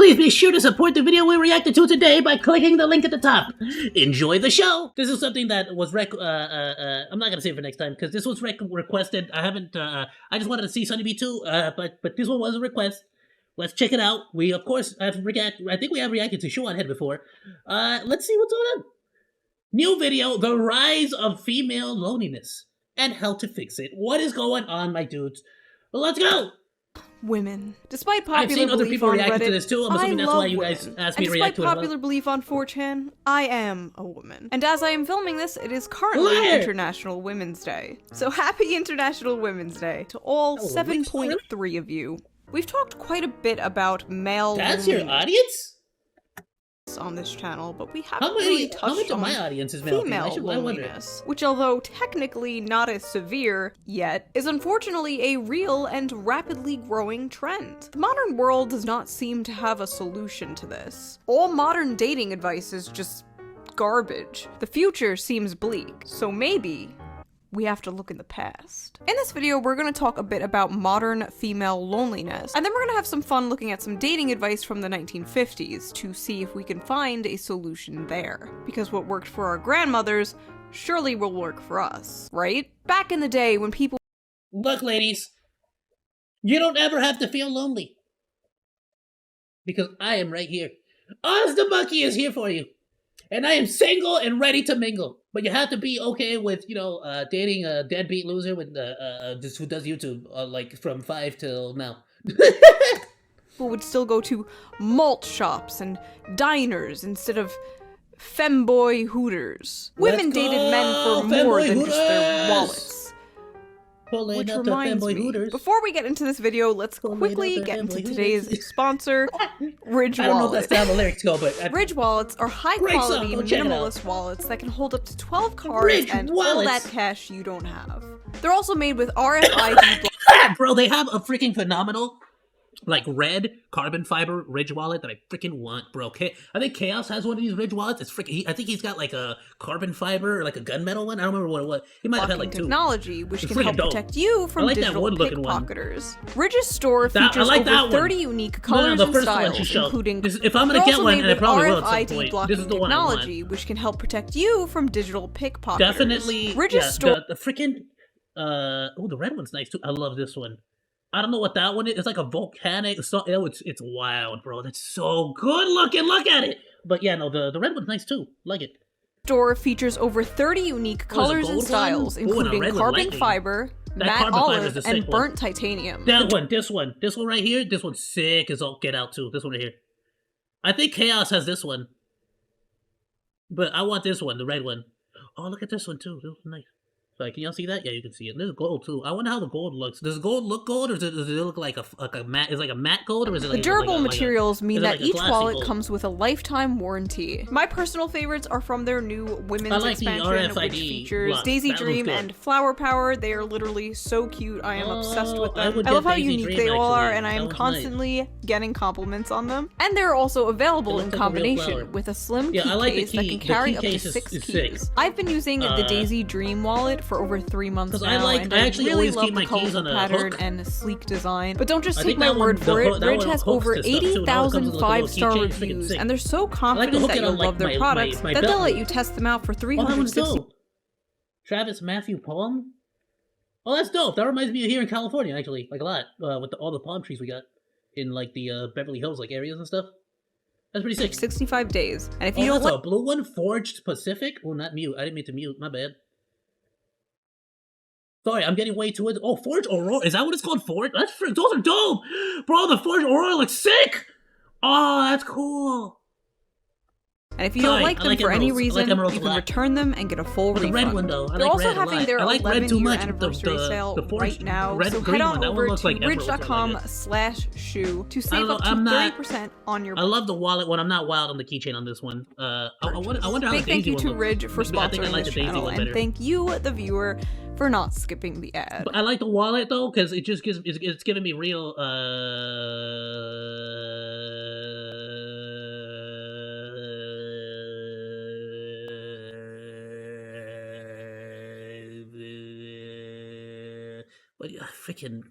Please be sure to support the video we reacted to today by clicking the link at the top. Enjoy the show. This is something that was I'm not gonna say it for next time because this was requested. I haven't. I just wanted to see Sunny B too. But this one was a request. Let's check it out. We of course have I think we have reacted to Show on Head before. Let's see what's going on. New video: The Rise of Female Loneliness and How to Fix It. What is going on, my dudes? Well, let's go. Women. Despite popular I've seen other belief people on react Reddit, to this too. I'm assuming that's why you guys asked me to react to it. Despite popular belief on 4chan, I am a woman. And as I am filming this, it is currently International Women's Day. So happy International Women's Day to all 7.3 of you. We've talked quite a bit about male That's your audience? On this channel, but we haven't really touched on my audience is female loneliness, which, although technically not as severe yet, is unfortunately a real and rapidly growing trend. The modern world does not seem to have a solution to this. All modern dating advice is just garbage. The future seems bleak, so maybe we have to look in the past. In this video, we're going to talk a bit about modern female loneliness, and then we're going to have some fun looking at some dating advice from the 1950s to see if we can find a solution there. Because what worked for our grandmothers surely will work for us, right? Back in the day when people— Look, ladies, you don't ever have to feel lonely. Because I am right here. OzDaMonke is here for you. And I am single and ready to mingle. But you have to be okay with, dating a deadbeat loser with just who does YouTube, like from 5 till now. People would still go to malt shops and diners instead of femboy hooters. Women dated men for more than just their wallets. Which reminds me, before we get into this video, let's quickly get into today's sponsor, Ridge Wallet. I don't know if that's how the lyrics go, but... Ridge Wallets are high-quality, minimalist wallets that can hold up to 12 cards and all that cash you don't have. They're also made with RFID... Bro, they have a freaking phenomenal, red carbon fiber Ridge wallet that I freaking want, bro. I think Chaos has one of these Ridge wallets. It's freaking. I think he's got a carbon fiber or a gunmetal one. I don't remember what it was. He might have had technology, two. which can help protect you from digital pickpocketers. Ridge's store features over 30 unique colors and styles, including. If I'm gonna get one, and I probably will at some point. This is the one I want. Technology, which can help protect you from digital pickpocketers. Definitely. Ridge's store. The freaking. The red one's nice too. I love this one. I don't know what that one is. It's like a volcanic. It's wild, bro. That's so good looking. Look at it. But yeah, no, the red one's nice too. Like it. Store features over 30 unique colors and styles, including carbon fiber, matte olive, and burnt titanium. This one right here. This one's sick as all get out too. This one right here. I think Chaos has this one, but I want this one, the red one. Oh, look at this one too. This one's nice. Can y'all see that? Yeah, you can see it. There's gold too. I wonder how the gold looks. Does gold look gold, or does it look like a matte? Is it like a matte gold, or is it like the durable materials mean that each wallet gold? Comes with a lifetime warranty. My personal favorites are from their new women's expansion, which features Daisy Dream and Flower Power. They are literally so cute. I am obsessed with them. I love how unique they all are, and I am constantly getting compliments on them. And they're also available in combination with a slim key case that can carry up to 6 keys. I've been using the Daisy Dream wallet for over 3 months now, and I really love the colorful pattern and sleek design. But don't just take my word for it. Ridge has over 80,000 5-star reviews, and they're so confident that you'll love their products that they'll let you test them out for 360. Travis Matthew poem? Oh, that's dope. That reminds me of here in California, actually, a lot, with all the palm trees we got in the Beverly Hills areas and stuff. That's pretty sick. 65 days, and if you don't that's a blue one, Forged Pacific. Oh, not mute. I didn't mean to mute. My bad. Sorry, I'm getting way too into— Oh, Forge Aurora. Is that what it's called? Forge? Those are dope! Bro, the Forge Aurora looks sick! Oh, that's cool. And if you don't like them for any reason, you can return them and get a full refund. The red one, though. They're also having their 11-year anniversary sale right now, so head on over to ridge.com/shoe to save up to 30% on your— I love the wallet one. I'm not wild on the keychain on this one. I wonder how the Daisy one looks. Thank you to Ridge for sponsoring this channel, and thank you, the viewer, for not skipping the ad. But I like the wallet though, because it just it's giving me real but yeah, freaking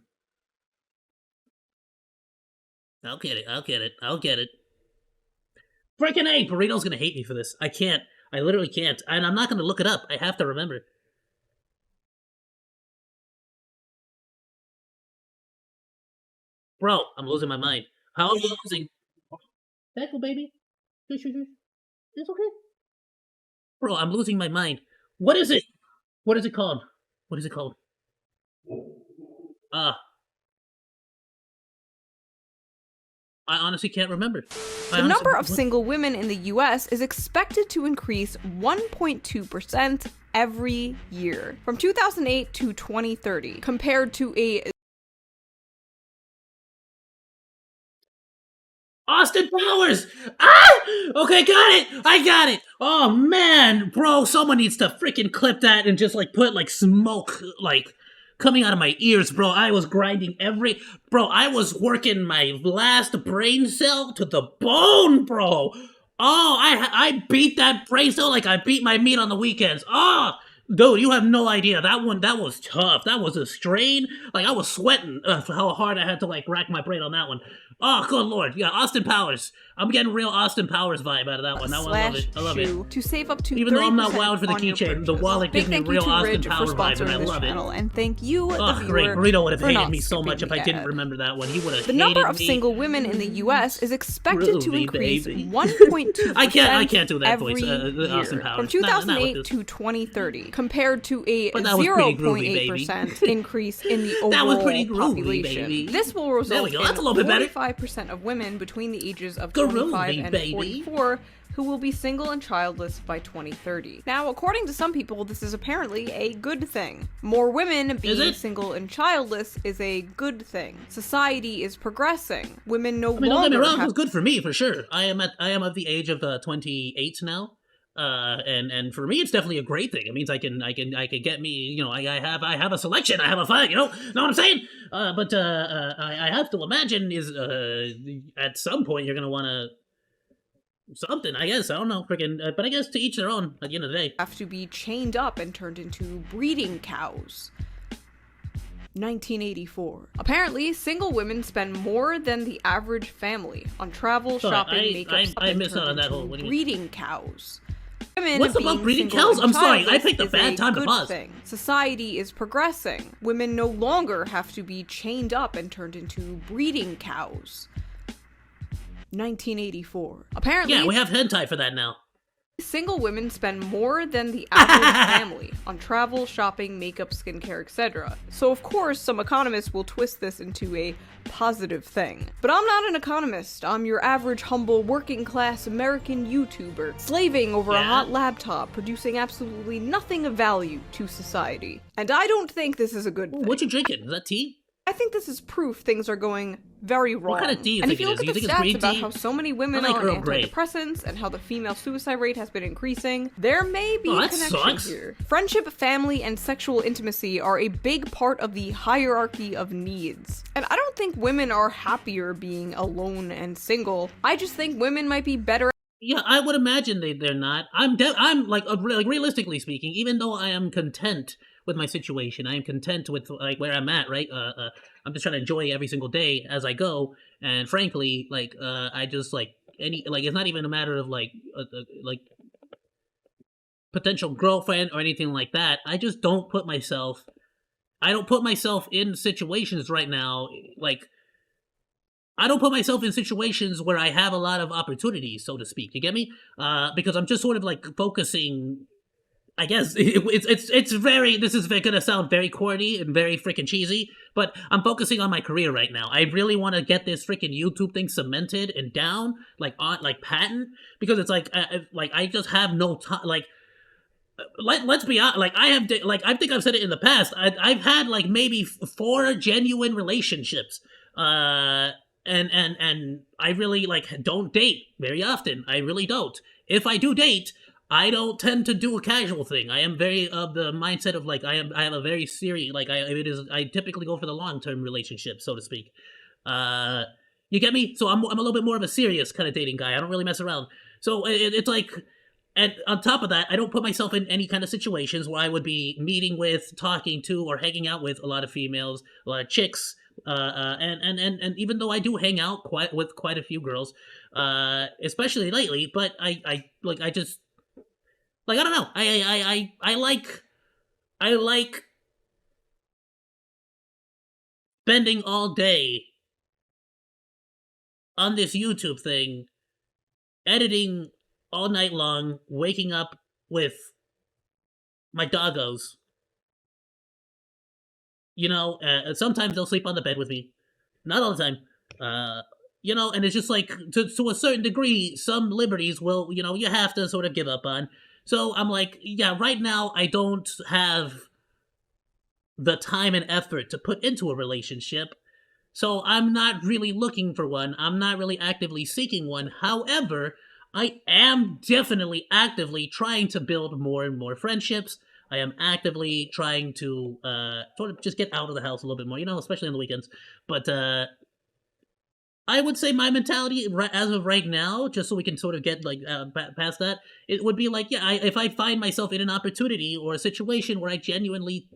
I'll get it. Freaking A! Burrito's gonna hate me for this. I can't. I literally can't. And I'm not gonna look it up. I have to remember. Bro, I'm losing my mind. How am I losing? Tackle, baby. It's okay. Bro, I'm losing my mind. What is it? What is it called? What is it called? I honestly can't remember. The number of single women in the US is expected to increase 1.2% every year from 2008 to 2030, compared to a Austin Powers! Ah! Okay, got it! I got it! Oh, man! Bro, someone needs to freaking clip that and just, like, put, like, smoke, like, coming out of my ears, bro. I was grinding Bro, I was working my last brain cell to the bone, bro! Oh, I beat that brain cell like I beat my meat on the weekends. Oh! Dude, you have no idea. That was tough. That was a strain. Like, I was sweating for how hard I had to, like, rack my brain on that one. Oh, good lord. Yeah, Austin Powers. I'm getting real Austin Powers vibe out of that one. That one, I love it. I love it. To save up to even though I'm not wild for the keychain, the wallet gives me real Austin Powers vibes, and I love it. And thank you, the viewer, great. Burrito would have hated me so much if I didn't remember that one. He would have hated me. The number of single women in the U.S. is expected to increase 1.2% I can't do that voice, Austin Powers. From 2008 to 2030, compared to a 0.8% increase in the overall population. This will result in 45% of women between the ages of 25 and 44 who will be single and childless by 2030. Now, according to some people, this is apparently a good thing. More women being single and childless is a good thing. Society is progressing. Women no longer don't get me wrong, it's good for me, for sure. I am of the age of 28 now. And for me, it's definitely a great thing. It means I can get me, you know, I have a selection, I have a fight, you know what I'm saying? But I have to imagine is at some point you're gonna want to something, I guess. I don't know, freaking. But I guess to each their own. At the end of the day, have to be chained up and turned into breeding cows. 1984. Apparently, single women spend more than the average family on travel, shopping, makeup, I missed out on that whole breeding cows. What's about breeding cows? I'm sorry, I picked a bad time to pause. Society is progressing. Women no longer have to be chained up and turned into breeding cows. 1984. Apparently, yeah, we have hentai for that now. Single women spend more than the average family on travel, shopping, makeup, skincare, etc. So of course, some economists will twist this into a positive thing. But I'm not an economist. I'm your average, humble, working-class American YouTuber, slaving over a hot laptop, producing absolutely nothing of value to society. And I don't think this is a good thing. What you drinking? Is that tea? I think this is proof things are going very wrong. What kind of tea you and think if you look it is? at the stats about how so many women are on antidepressants and how the female suicide rate has been increasing, there may be a connection here. Friendship, family, and sexual intimacy are a big part of the hierarchy of needs. And I don't think women are happier being alone and single. I just think women might be better. Yeah, I would imagine they're not. I'm like realistically speaking, even though I am content with my situation, I am content with like where I'm at, right? I'm just trying to enjoy every single day as I go, and frankly, like I just like it's not even a matter of like potential girlfriend or anything like that. I just don't put myself in situations right now, like I don't put myself in situations where I have a lot of opportunities, so to speak. You get me? Because I'm just sort of like focusing. I guess it's very. This is gonna sound very corny and very freaking cheesy, but I'm focusing on my career right now. I really want to get this freaking YouTube thing cemented and down, like patent, because it's like I just have no time. Like, let's be honest. Like I think I've said it in the past. I've had like maybe 4 genuine relationships. And I really like don't date very often. I really don't. If I do date, I don't tend to do a casual thing. I am very of the mindset of like I have a very serious like I typically go for the long-term relationship, so to speak. You get me? So I'm a little bit more of a serious kind of dating guy. I don't really mess around. So it's like, and on top of that, I don't put myself in any kind of situations where I would be meeting with, talking to, or hanging out with a lot of females, a lot of chicks, And even though I do hang out with quite a few girls, especially lately, but I just like, I don't know, I like spending all day on this YouTube thing, editing all night long, waking up with my doggos. Sometimes they'll sleep on the bed with me. Not all the time. And it's just like, to a certain degree, some liberties will, you have to sort of give up on. So I'm like, yeah, right now I don't have the time and effort to put into a relationship. So I'm not really looking for one. I'm not really actively seeking one. However, I am definitely actively trying to build more and more friendships. I am actively trying to sort of just get out of the house a little bit more, especially on the weekends. But I would say my mentality as of right now, just so we can sort of get past that, it would be like, yeah, if I find myself in an opportunity or a situation where I genuinely,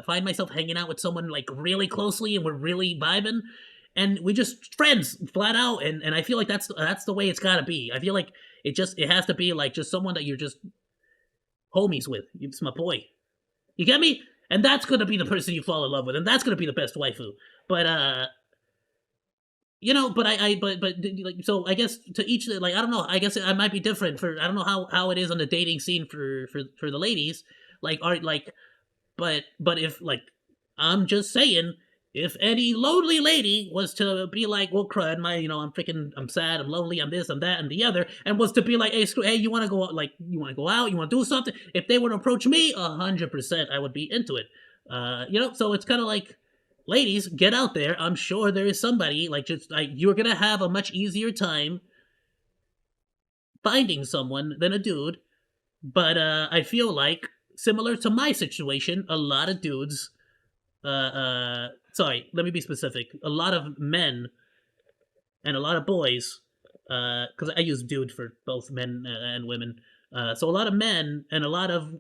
find myself hanging out with someone like really closely and we're really vibing, and we just friends flat out, and I feel like that's the way it's gotta be. I feel like it has to be like just someone that you're just homies with. It's my boy. You get me? And that's gonna be the person you fall in love with, and that's gonna be the best waifu. But so I guess to each, like, I don't know, I guess I might be different I don't know how it is on the dating scene for the ladies, like, but if, like, I'm just saying, if any lonely lady was to be like, well, crud, I'm sad, I'm lonely, I'm this, I'm that, and the other, and was to be like, hey, you want to go out, you want to do something, if they would approach me, 100% I would be into it. So it's kind of like, ladies, get out there. I'm sure there is somebody, you're gonna have a much easier time finding someone than a dude. But I feel like, similar to my situation, a lot of dudes, sorry, let me be specific. A lot of men and a lot of boys, because I use dude for both men and women. So a lot of men and a lot of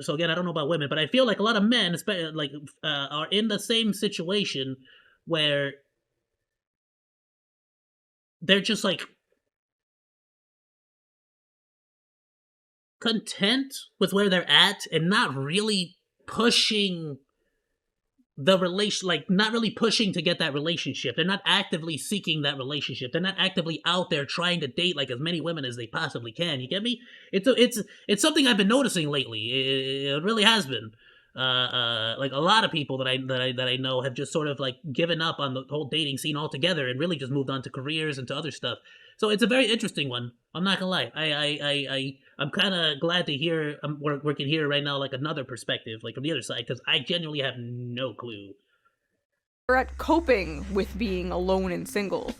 so again, I don't know about women, but I feel like a lot of men, are in the same situation where they're just like content with where they're at and not really pushing the relation, not really pushing to get that relationship. They're not actively seeking that relationship. They're not actively out there trying to date like as many women as they possibly can. You get me? It's something I've been noticing lately. It really has been. Like, a lot of people that I know have just sort of like given up on the whole dating scene altogether and really just moved on to careers and to other stuff. So it's a very interesting one. I'm not gonna lie. I'm kind of glad to hear we can hear right now, like, another perspective, like, from the other side, because I genuinely have no clue. We're at coping with being alone and single,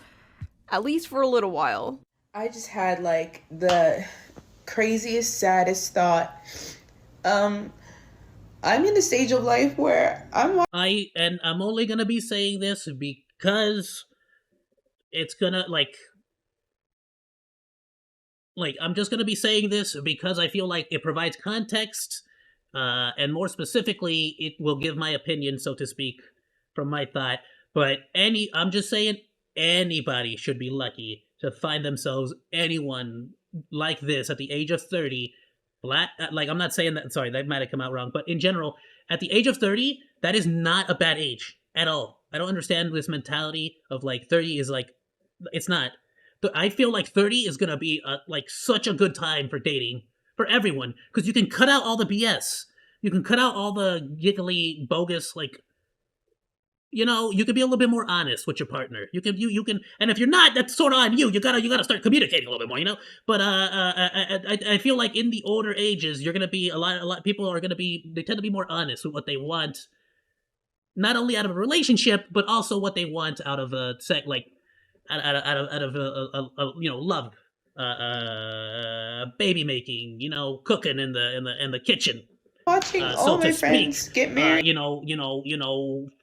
at least for a little while. I just had like the craziest, saddest thought. I'm in the stage of life where I'm only gonna be saying this because it's gonna I'm just going to be saying this because I feel like it provides context, and more specifically, it will give my opinion, so to speak, from my thought. But I'm just saying, anybody should be lucky to find themselves anyone like this at the age of 30. I'm not saying that, sorry, that might have come out wrong, but in general, at the age of 30, that is not a bad age at all. I don't understand this mentality of 30 is it's not. I feel like 30 is going to be such a good time for dating for everyone, because you can cut out all the BS. You can cut out all the giggly, bogus, you can be a little bit more honest with your partner. You can, and if you're not, that's sort of on you. You gotta start communicating a little bit more, But I feel like in the older ages, you're gonna be a lot people are gonna be, they tend to be more honest with what they want, not only out of a relationship, but also what they want out of a out of love, baby making, cooking in the kitchen, watching all my friends get married,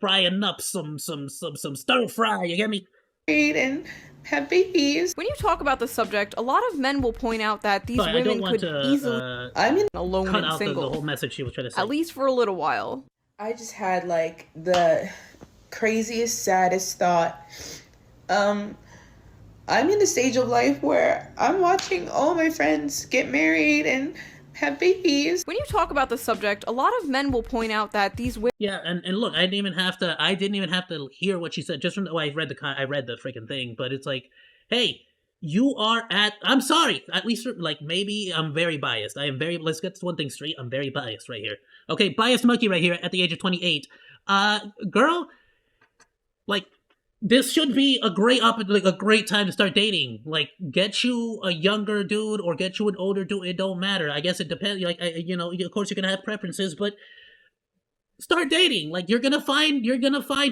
frying up some stir fry. You get me? And have babies. When you talk about the subject, a lot of men will point out that these women could easily alone and single. The whole message she was trying to say. At least for a little while. I just had the craziest, saddest thought. I'm in the stage of life where I'm watching all my friends get married and have babies. When you talk about the subject, a lot of men will point out that these women. Yeah, and look, I didn't even have to hear what she said just from the way I read the freaking thing, but it's like, hey, you are I'm sorry, at least like maybe I'm very biased. Let's get this one thing straight. I'm very biased right here. Okay, biased monkey right here at the age of 28. Girl, like, this should be a great time to start dating. Like, get you a younger dude or get you an older dude. It don't matter. I guess it depends. Like, of course you're gonna have preferences, but start dating. Like, you're gonna find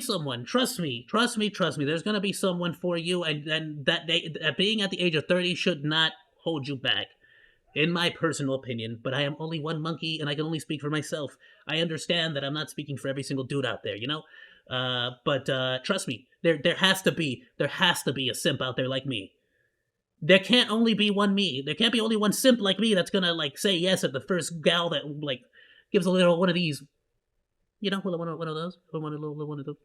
someone. Trust me. There's gonna be someone for you, and that being at the age of 30 should not hold you back, in my personal opinion. But I am only one monkey, and I can only speak for myself. I understand that I'm not speaking for every single dude out there, but trust me, there has to be a simp out there like me. There can't only be one me. There can't be only one simp like me that's gonna like say yes at the first gal that like gives a little one of these. One of those. One of those.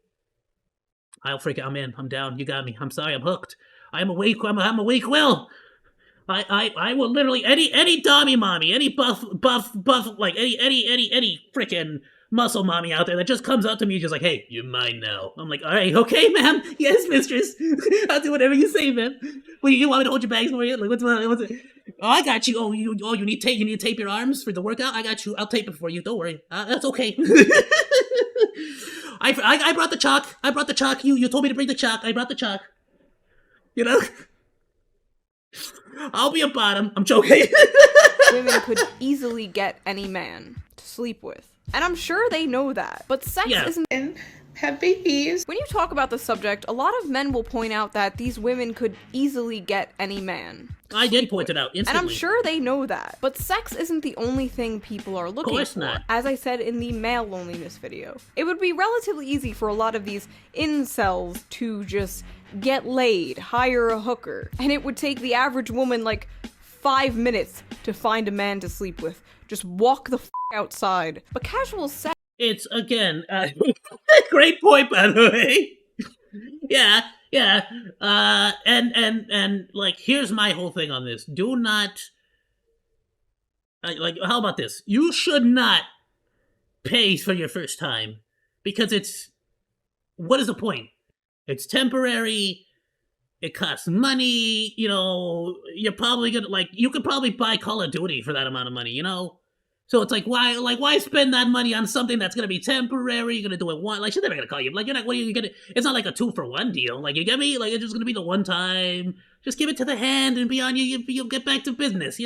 I'll freak it. I'm in. I'm down. You got me. I'm sorry. I'm hooked. I'm awake. I'm a weak will. I will literally any dommy mommy, any buff like any freaking muscle mommy out there that just comes up to me just like, hey, you're mine now. I'm like, all right, okay, ma'am. Yes, mistress. I'll do whatever you say, man. Well, you want me to hold your bags for you? Like, what's it? Oh, I got you. You need tape. You need to tape your arms for the workout. I got you. I'll tape it for you. Don't worry. That's okay. I brought the chalk. You told me to bring the chalk. I brought the chalk. I'll be a bottom. I'm joking. Women could easily get any man to sleep with. And I'm sure they know that. But sex isn't... And have babies. When you talk about the subject, a lot of men will point out that these women could easily get any man. I did point it out instantly. And I'm sure they know that. But sex isn't the only thing people are looking for. Of course not. As I said in the male loneliness video. It would be relatively easy for a lot of these incels to just get laid, hire a hooker, and it would take the average woman like 5 minutes to find a man to sleep with. Just walk the outside. But casual sex... It's, again, great point, by the way. Yeah. And like, here's my whole thing on this. Do not, like, how about this? You should not pay for your first time, because what is the point? It's temporary. It costs money. You're probably gonna, like, you could probably buy Call of Duty for that amount of money, So it's like, why spend that money on something that's gonna be temporary? You're gonna do it one, like, she's never gonna call you. Like, you're not, what are you gonna, it's not like a 2-for-1 deal. Like, you get me? Like, it's just gonna be the one time. Just give it to the hand and be on you'll get back to business,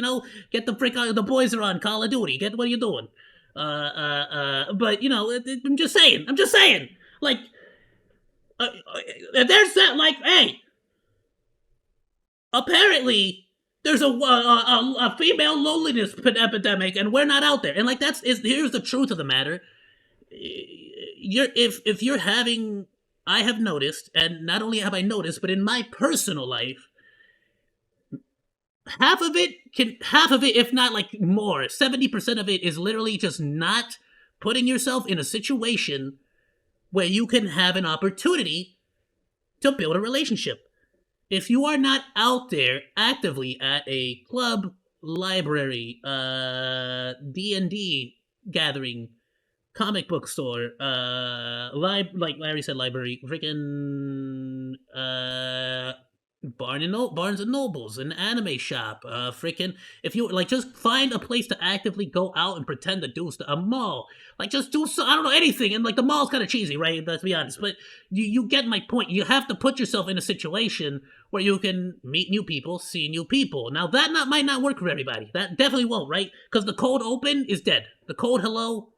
Get the frick out, the boys are on Call of Duty. What are you doing? But, I'm just saying. Like, there's that, like, hey, apparently there's a female loneliness epidemic, and we're not out there. And like, here's the truth of the matter. If you're having, I have noticed, and not only have I noticed, but in my personal life, half of it, if not like more, 70% of it is literally just not putting yourself in a situation where you can have an opportunity to build a relationship. If you are not out there actively at a club, library, D&D gathering, comic book store, like Larry said, library, freaking Barnes and Nobles, an anime shop, if you like, just find a place to actively go out and pretend to do stuff, a mall, like, just do I don't know, anything. And like, the mall's kind of cheesy, right? Let's be honest, but you get my point. You have to put yourself in a situation where you can meet new people, see new people. Now that might not work for everybody. That definitely won't, right? Because the cold open is dead. The cold hello,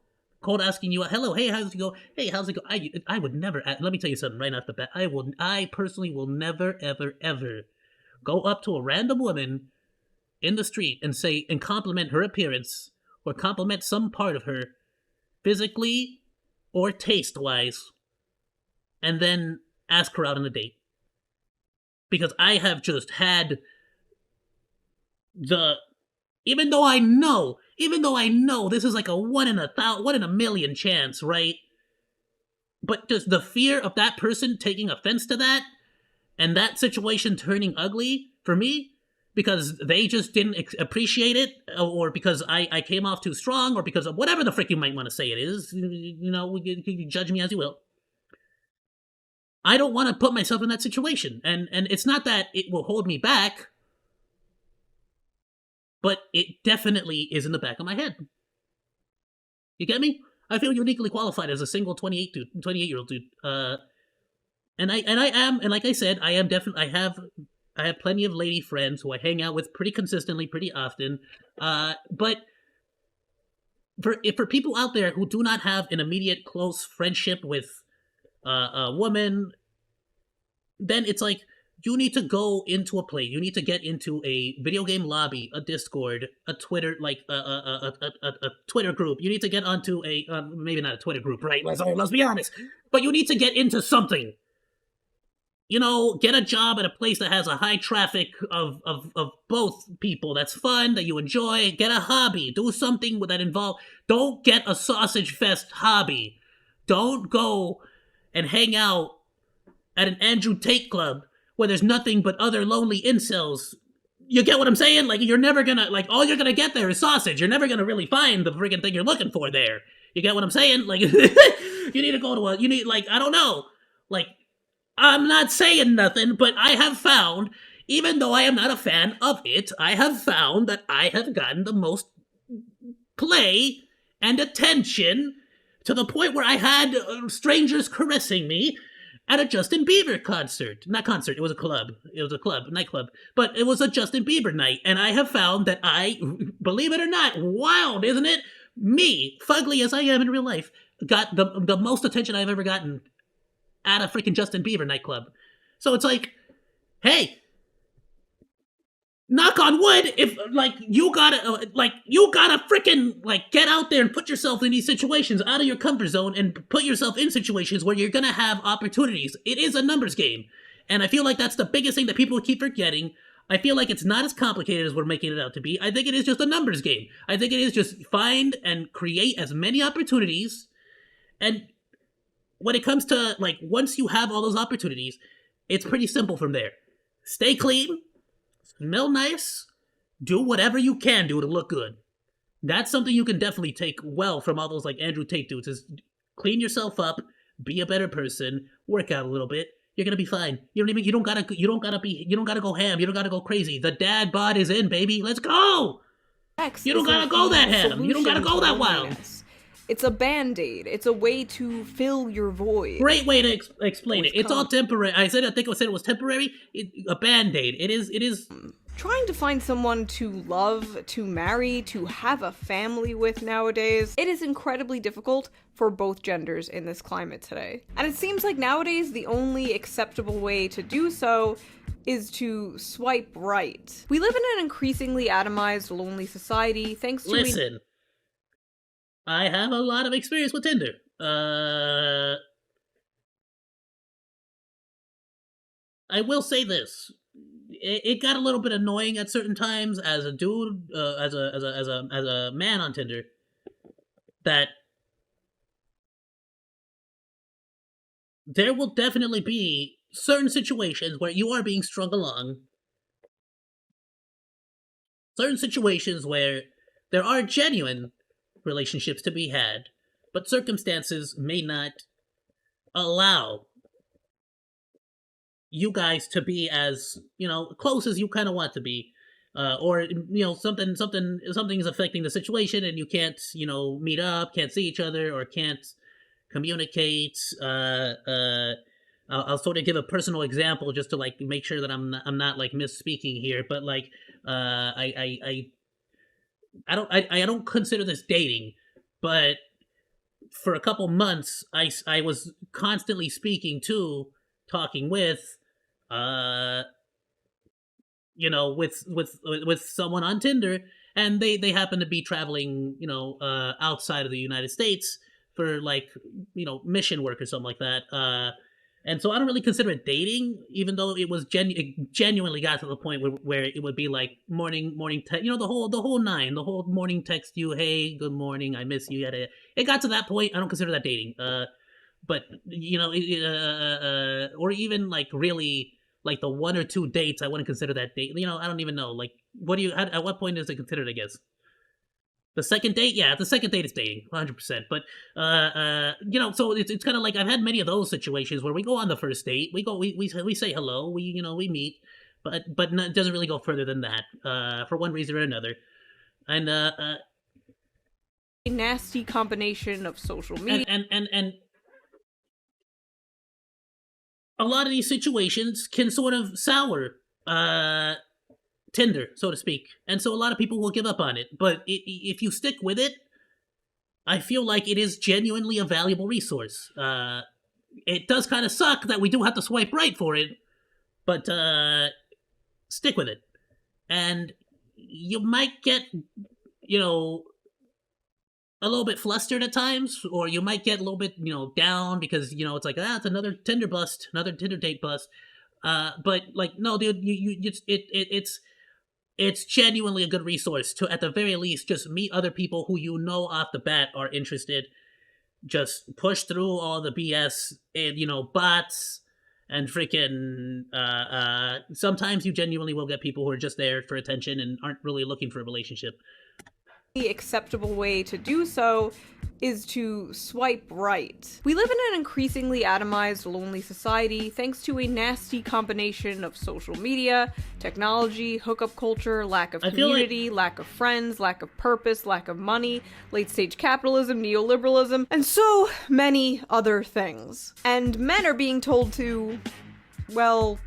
cold asking you, hello, hey, how's it go? Hey, how's it go? I would never, let me tell you something right off the bat. I personally will never, ever, ever go up to a random woman in the street and compliment her appearance or compliment some part of her, physically or taste-wise, and then ask her out on a date. Because I have just had even though I know this is like a 1 in a million chance, right? but just the fear of that person taking offense to that and that situation turning ugly for me because they just didn't appreciate it, or because I came off too strong, or because of whatever the frick you might want to say it is, you know, you can judge me as you will. I don't want to put myself in that situation. And it's not that it will hold me back, but it definitely is in the back of my head. You get me? I feel uniquely qualified as a single 28-year-old dude. And I am, and like I said, I have plenty of lady friends who I hang out with pretty consistently, pretty often. But for people out there who do not have an immediate close friendship with a woman, then it's like, you need to go into a place. You need to get into a video game lobby, a Discord, a Twitter, like a Twitter group. You need to get onto a maybe not a Twitter group, right? Let's be honest. But you need to get into something. You know, get a job at a place that has a high traffic of both people. That's fun, that you enjoy. Get a hobby. Do something that involve. Don't get a sausage fest hobby. Don't go and hang out at an Andrew Tate club where there's nothing but other lonely incels. You get what I'm saying? Like, you're never gonna, like, all you're gonna get there is sausage. You're never gonna really find the friggin' thing you're looking for there. You get what I'm saying? Like, you need to go to I don't know. Like, I'm not saying nothing, but I have found, even though I am not a fan of it, I have found that I have gotten the most play and attention to the point where I had strangers caressing me at a Justin Bieber concert. Not concert, it was a club. It was a nightclub. But it was a Justin Bieber night, and I have found that I, believe it or not, wild, isn't it? Me, fugly as I am in real life, got the most attention I've ever gotten at a freaking Justin Bieber nightclub. So it's like, hey, knock on wood, if, like, you gotta freaking, like, get out there and put yourself in these situations, out of your comfort zone, and put yourself in situations where you're gonna have opportunities. It is a numbers game. And I feel like that's the biggest thing that people keep forgetting. I feel like it's not as complicated as we're making it out to be. I think it is just a numbers game. I think it is just find and create as many opportunities. And when it comes to, like, once you have all those opportunities, it's pretty simple from there. Stay clean. Smell nice, do whatever you can do to look good. That's something you can definitely take well from all those, like, Andrew Tate dudes, is clean yourself up, be a better person, work out a little bit. You're gonna be fine. You know what I mean? You don't gotta go ham. You don't gotta go crazy. The dad bod is in, baby. Let's go. You don't gotta go that ham. You don't gotta go that wild. It's a band-aid. It's a way to fill your void. Great way to explain it. It's all temporary. I said it was temporary. A band-aid. It is. Trying to find someone to love, to marry, to have a family with nowadays, it is incredibly difficult for both genders in this climate today. And it seems like nowadays the only acceptable way to do so is to swipe right. We live in an increasingly atomized, lonely society thanks to— Listen. I have a lot of experience with Tinder. I will say this. It got a little bit annoying at certain times as a dude, as a man on Tinder, that there will definitely be certain situations where you are being strung along. Certain situations where there are genuine relationships to be had, but circumstances may not allow you guys to be as, you know, close as you kind of want to be, or, you know, something is affecting the situation and you can't, you know, meet up, can't see each other, or can't communicate. I'll sort of give a personal example just to, like, make sure that I'm not like misspeaking here, but, like, I don't consider this dating, but for a couple months, I was constantly talking with, you know, with someone on Tinder, and they happen to be traveling, you know, outside of the United States for, like, you know, mission work or something like that. And so I don't really consider it dating, even though it genuinely got to the point where it would be like morning text, you know, the whole nine, the whole morning text you, hey, good morning, I miss you. It got to that point. I don't consider that dating. but or even like really like the 1 or 2 dates I wouldn't consider that date. I don't even know. Like, what do you? At what point is it considered? I guess the second date. Yeah, the second date is dating, 100%. But so it's kind of like I've had many of those situations where we go on the first date, we say hello, we meet, but it doesn't really go further than that for one reason or another, and a nasty combination of social media and a lot of these situations can sort of sour Tinder, so to speak, and so a lot of people will give up on it. But if you stick with it, I feel like it is genuinely a valuable resource. It does kind of suck that we do have to swipe right for it, but stick with it, and you might get a little bit flustered at times, or you might get a little bit down because it's like, it's another Tinder bust, another Tinder date bust. But like, no, dude, it's genuinely a good resource to, at the very least, just meet other people who off the bat are interested. Just push through all the BS and bots and freaking. Sometimes you genuinely will get people who are just there for attention and aren't really looking for a relationship. The acceptable way to do so is to swipe right. We live in an increasingly atomized, lonely society thanks to a nasty combination of social media, technology, hookup culture, lack of community, lack of friends, lack of purpose, lack of money, late-stage capitalism, neoliberalism, and so many other things. And men are being told to, well,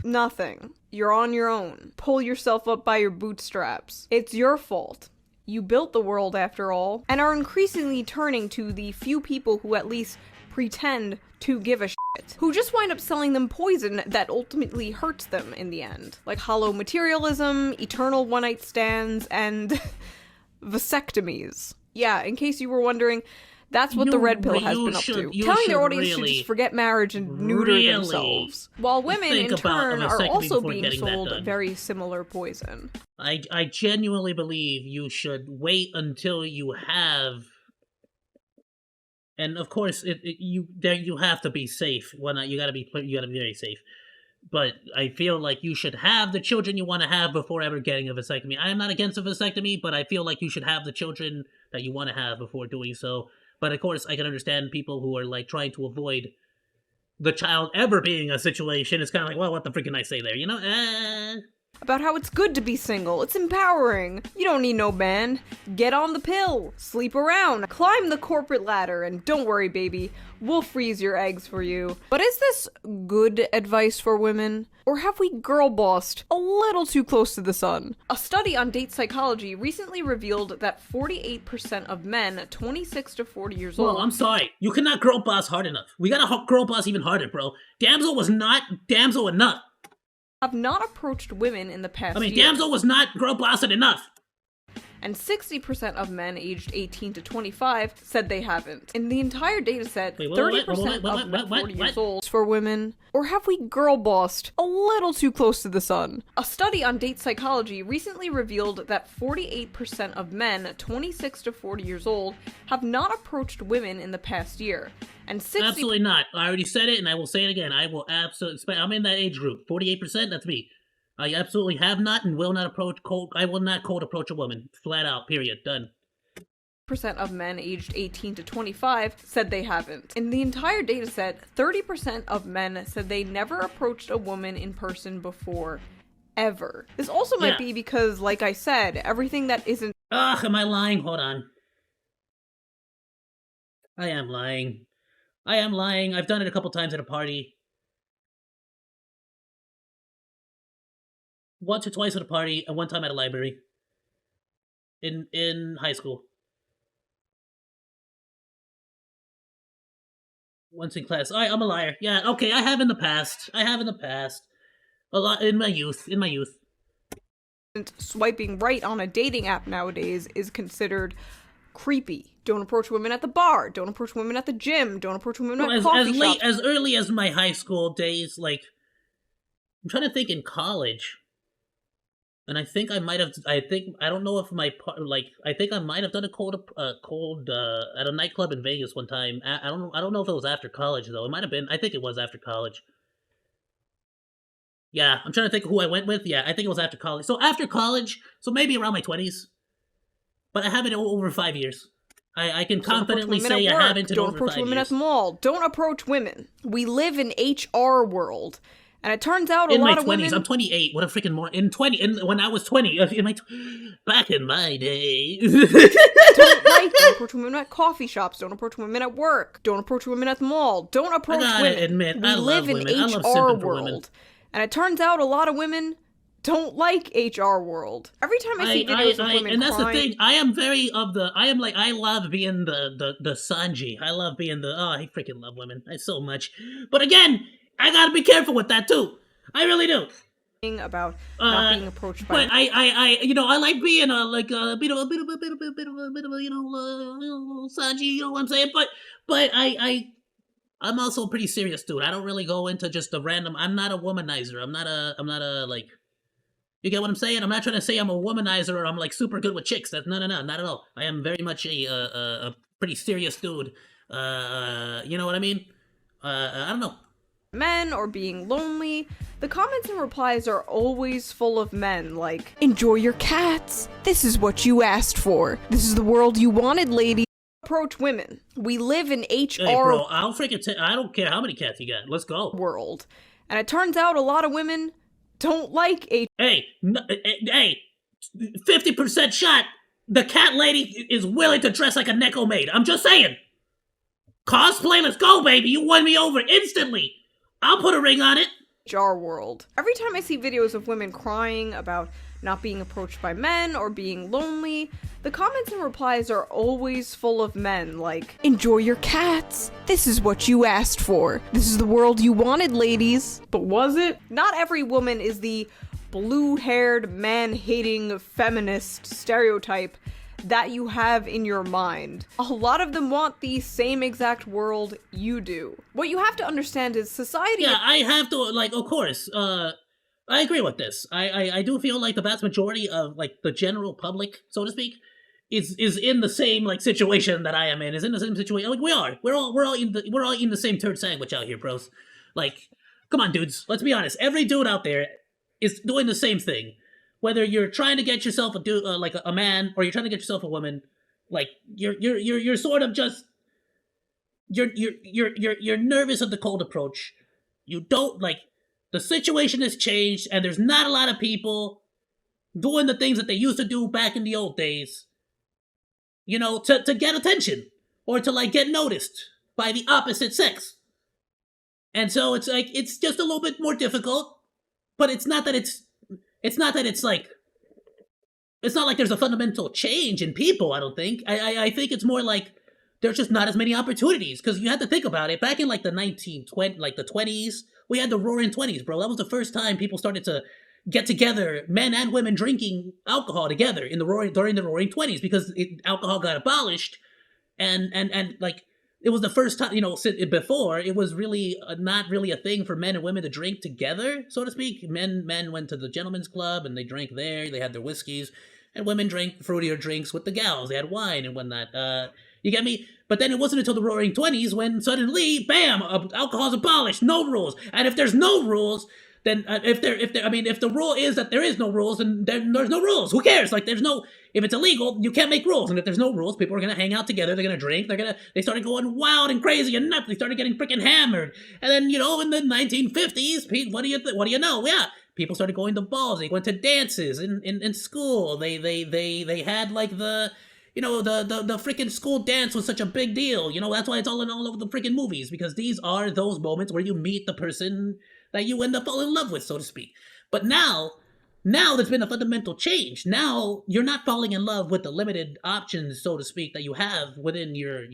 nothing. You're on your own. Pull yourself up by your bootstraps. It's your fault. You built the world, after all, and are increasingly turning to the few people who at least pretend to give a shit, who just wind up selling them poison that ultimately hurts them in the end. Like hollow materialism, eternal one-night stands, and vasectomies. Yeah, in case you were wondering, that's what the red pill has been up to. Telling their audience to just forget marriage and neuter themselves. While women, in turn, are also being sold very similar poison. I genuinely believe you should wait until you have... And of course, you have to be safe. You gotta be very safe. But I feel like you should have the children you want to have before ever getting a vasectomy. I am not against a vasectomy, but I feel like you should have the children that you want to have before doing so. But of course, I can understand people who are like trying to avoid the child ever being a situation. It's kind of like, well, what the freak can I say there? About how it's good to be single. It's empowering. You don't need no man. Get on the pill. Sleep around. Climb the corporate ladder. And don't worry, baby. We'll freeze your eggs for you. But is this good advice for women? Or have we girl-bossed a little too close to the sun? A study on date psychology recently revealed that 48% of men 26 to 40 years old... Well, I'm sorry. You cannot girl-boss hard enough. We gotta girl-boss even harder, bro. Damsel was not damsel enough. Have not approached women in the past year. Damsel was not girl-bossing enough. And 60% of men aged 18 to 25 said they haven't. In the entire data set, 30% of men 40 years old for women. Or have we girl-bossed a little too close to the sun? A study on date psychology recently revealed that 48% of men 26 to 40 years old have not approached women in the past year. And Absolutely not. I already said it, and I will say it again. I will absolutely... I'm in that age group. 48%, that's me. I absolutely have not and will not approach I will not cold approach a woman. Flat out. Period. Done. Percent of men aged 18 to 25 said they haven't. In the entire data set, 30% of men said they never approached a woman in person before. Ever. This also might be because, like I said, everything that isn't... Ugh, am I lying? Hold on. I am lying. I've done it a couple times at a party. Once or twice at a party, and one time at a library. In high school. Once in class. I'm a liar. Yeah, okay, I have in the past. A lot in my youth. Swiping right on a dating app nowadays is considered creepy. Don't approach women at the bar. Don't approach women at the gym. Don't approach women at coffee shops. As early as my high school days, like... I'm trying to think in college... And I think I might have. I don't know if I think I might have done a cold at a nightclub in Vegas one time. I don't know. I don't know if it was after college though. It might have been. I think it was after college. Yeah, I'm trying to think of who I went with. Yeah, I think it was after college. So after college, so maybe around my 20s. But I haven't over 5 years. I can confidently say I haven't in over 5 years. Don't approach women at the mall. Don't approach women. We live in HR world. And it turns out a lot of women... In my 20s, I'm 28. What a freaking more... when I was 20, back in my day. Don't approach women at coffee shops. Don't approach women at work. Don't approach women at the mall. Don't approach women. I gotta admit, I love women. I love simping for women. And it turns out a lot of women don't like HR world. Every time I see videos of women and that's crying, the thing. I love being the Sanji. I love being I freaking love women. I so much. But again, I gotta be careful with that too. I really do. About not being approached by. But I like being a bit of a Sanji. You know what I'm saying? But I'm also a pretty serious dude. I don't really go into just a random. I'm not a womanizer. I'm not a like. You get what I'm saying? I'm not trying to say I'm a womanizer or I'm like super good with chicks. No, not at all. I am very much a pretty serious dude. You know what I mean? I don't know. Men or being lonely. The comments and replies are always full of men like, enjoy your cats. This is what you asked for. This is the world you wanted, lady. Approach women. We live in HR. Hey, bro, I don't care how many cats you got. Let's go. World. And it turns out a lot of women don't like Hey, 50% shot. The cat lady is willing to dress like a Neko maid. I'm just saying. Cosplay, let's go, baby. You won me over instantly. I'll put a ring on it. HR world. Every time I see videos of women crying about not being approached by men or being lonely, the comments and replies are always full of men like, enjoy your cats. This is what you asked for. This is the world you wanted, ladies. But was it? Not every woman is the blue-haired, man-hating, feminist stereotype that you have in your mind. A lot of them want the same exact world you do. What you have to understand is society... Yeah, I have to, of course, I agree with this. I do feel like the vast majority of, the general public, so to speak, is in the same, situation that I am in, is in the same situation. We are. We're all in the same turd sandwich out here, bros. Come on, dudes. Let's be honest. Every dude out there is doing the same thing. Whether you're trying to get yourself a dude, a man, or you're trying to get yourself a woman, you're sort of just you're nervous of the cold approach. You don't the situation has changed, and there's not a lot of people doing the things that they used to do back in the old days. You know, to get attention or to get noticed by the opposite sex. And so it's just a little bit more difficult, but it's not not like there's a fundamental change in people, I don't think. I think it's more like there's just not as many opportunities, because you have to think about it. Back in the 20s, we had the Roaring 20s, bro. That was the first time people started to get together, men and women drinking alcohol together during the Roaring 20s, because alcohol got abolished, and it was the first time, before, it was really not really a thing for men and women to drink together, so to speak. Men went to the gentleman's club, and they drank there, they had their whiskeys, and women drank fruitier drinks with the gals, they had wine and whatnot. You get me? But then it wasn't until the Roaring 20s when suddenly, bam, alcohol's abolished, no rules. And if there's no rules, then if the rule is that there is no rules, then there's no rules. Who cares? If it's illegal, you can't make rules. And if there's no rules, people are going to hang out together. They're going to drink. They started going wild and crazy and nuts. They started getting freaking hammered. And then, in the 1950s, what do you know? Yeah. People started going to balls. They went to dances in school. They had the freaking school dance was such a big deal. That's why it's all over the freaking movies, because these are those moments where you meet the person that you end up falling in love with, so to speak. But now there's been a fundamental change. Now you're not falling in love with the limited options, so to speak, that you have within your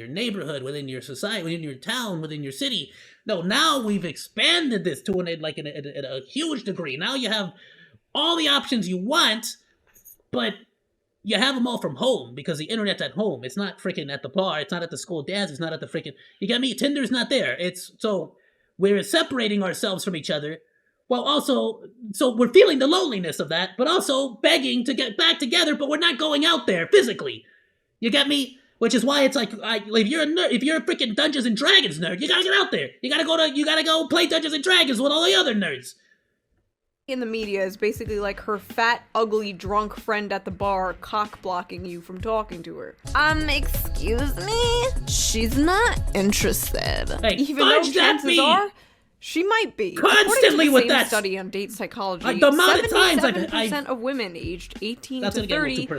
neighborhood, within your society, within your town, within your city. No, now we've expanded this to a huge degree. Now you have all the options you want, but you have them all from home, because the internet's at home. It's not freaking at the bar. It's not at the school dance. It's not at the freaking... You get me? Tinder's not there. So we're separating ourselves from each other Well, also, so we're feeling the loneliness of that, but also begging to get back together, but we're not going out there physically. You get me? Which is why it's like, if you're a nerd, if you're a freaking Dungeons and Dragons nerd, you gotta get out there. You gotta go play Dungeons and Dragons with all the other nerds. In the media is basically like her fat, ugly, drunk friend at the bar cock-blocking you from talking to her. Excuse me? She's not interested. Hey, even though chances are, she might be. Constantly with that study on date psychology, the amount of times 77% of women aged 18 to 30 I'm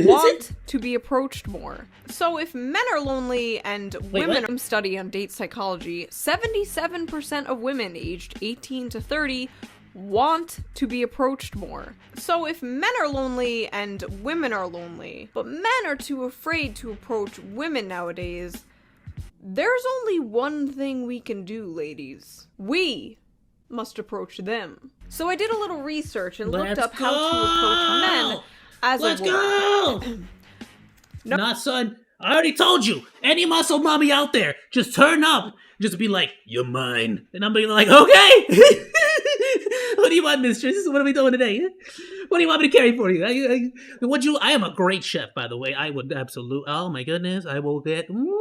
want to be approached more. So if men are lonely and women study on date psychology, 77% of women aged 18 to 30 want to be approached more. So if men are lonely and women are lonely, but men are too afraid to approach women nowadays, there's only one thing we can do, ladies. We must approach them. So I did a little research and looked up how to approach men as a woman. Let's go! No. Nah, son. I already told you. Any muscle mommy out there, just turn up. Just be like, you're mine. And I'm being like, okay. What do you want, mistress? What are we doing today? What do you want me to carry for you? I am a great chef, by the way. I would absolutely. Oh my goodness. I will get. You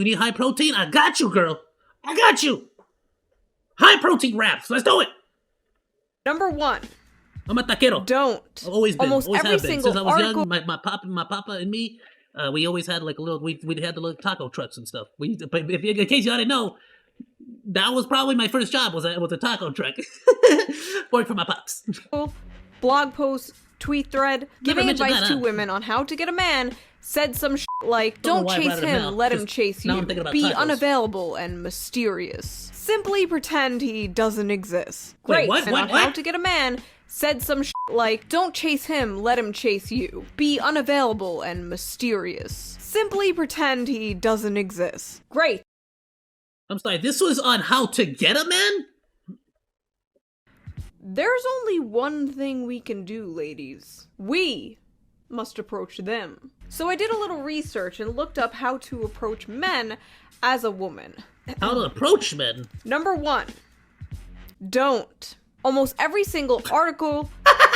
need high protein? I got you, girl. I got you. High protein wraps. Let's do it. Number 1. I'm a taquero. Don't. I've always been. Almost always every have been. single Since I was article. young, my papa and me, we always had like a little. We had the little taco trucks and stuff. In case y'all didn't know, that was probably my first job. Was a taco truck. Worked for my pops. Blog post, tweet thread, giving advice to women on how to get a man. Said some shit like, don't chase him, let him chase you. Be unavailable and mysterious. Simply pretend he doesn't exist. Wait, Great. what? And on how to get a man said some shit like, don't chase him, let him chase you. Be unavailable and mysterious. Simply pretend he doesn't exist. Great. I'm sorry, this was on how to get a man? There's only one thing we can do, ladies. We must approach them. So I did a little research and looked up how to approach men as a woman. How to approach men? Number 1. Don't. Almost every single article,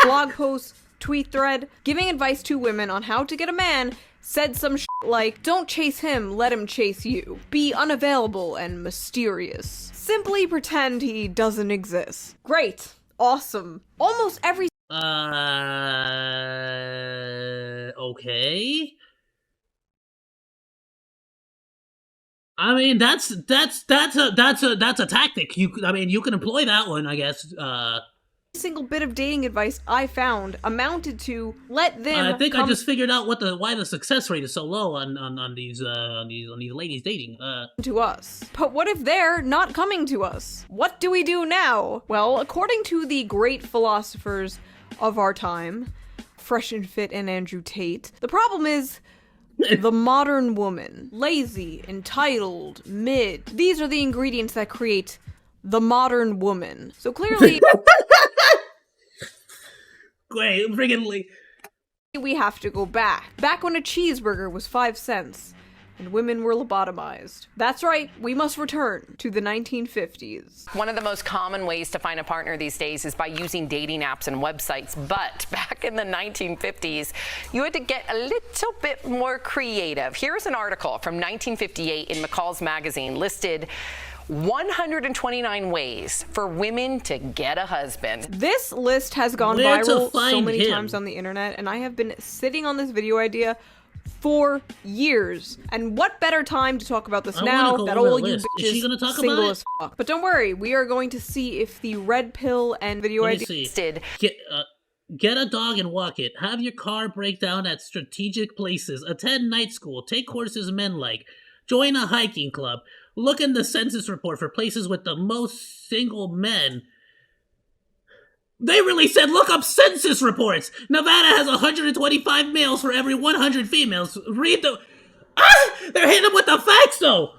blog post, tweet thread, giving advice to women on how to get a man said some shit like, don't chase him, let him chase you. Be unavailable and mysterious. Simply pretend he doesn't exist. Great. Awesome. Almost every okay. I mean, that's a tactic. You can employ that one, I guess. single bit of dating advice I found amounted to let them. I think I just figured out why the success rate is so low on these ladies dating. To us. But what if they're not coming to us? What do we do now? Well, according to the great philosophers of our time, Fresh and Fit and Andrew Tate, the problem is the modern woman. Lazy, entitled, mid. These are the ingredients that create the modern woman. So clearly... Great, friggin' we have to go back. Back when a cheeseburger was 5 cents and women were lobotomized. That's right, we must return to the 1950s. One of the most common ways to find a partner these days is by using dating apps and websites. But back in the 1950s, you had to get a little bit more creative. Here's an article from 1958 in McCall's magazine listed 129 ways for women to get a husband. This list has gone viral so many times on the internet, and I have been sitting on this video idea for years. And what better time to talk about this now that all you bitches single as fuck. But don't worry, we are going to see if the red pill and video idea Get a dog and walk it. Have your car break down at strategic places. Attend night school. Take courses men like. Join a hiking club. Look in the census report for places with the most single men. They really said look up census reports. Nevada has 125 males for every 100 females. Read the... They're hitting them with the facts, though!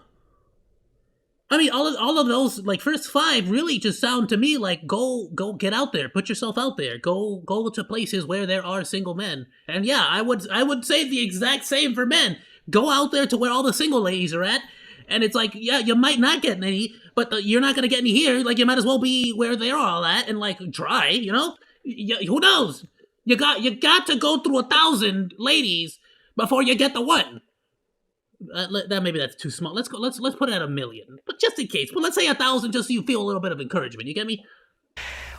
I mean, all of those, like, first 5 really just sound to me like go get out there. Put yourself out there. Go to places where there are single men. And yeah, I would say the exact same for men. Go out there to where all the single ladies are at. And it's like, yeah, you might not get any, but you're not gonna get any here. Like, you might as well be where they're all at and like try, you know? Who knows? You got to go through 1,000 ladies before you get the one. That maybe that's too small. Let's put it at 1,000,000, but just in case. But let's say 1,000, just so you feel a little bit of encouragement. You get me?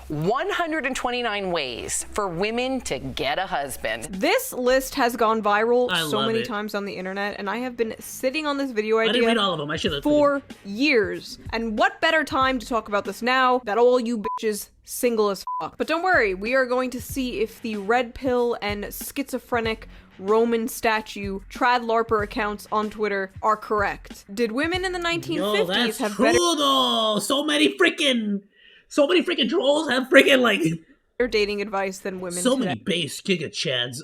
129 ways for women to get a husband. This list has gone viral so many times on the internet, and I have been sitting on this video idea I didn't read all of them. I should have. For years. And what better time to talk about this now that all you bitches single as fuck. But don't worry, we are going to see if the red pill and schizophrenic Roman statue trad larper accounts on Twitter are correct. Did women in the 1950s have true, better though. So many freaking trolls have freaking like dating advice than women so today. Many base giga chads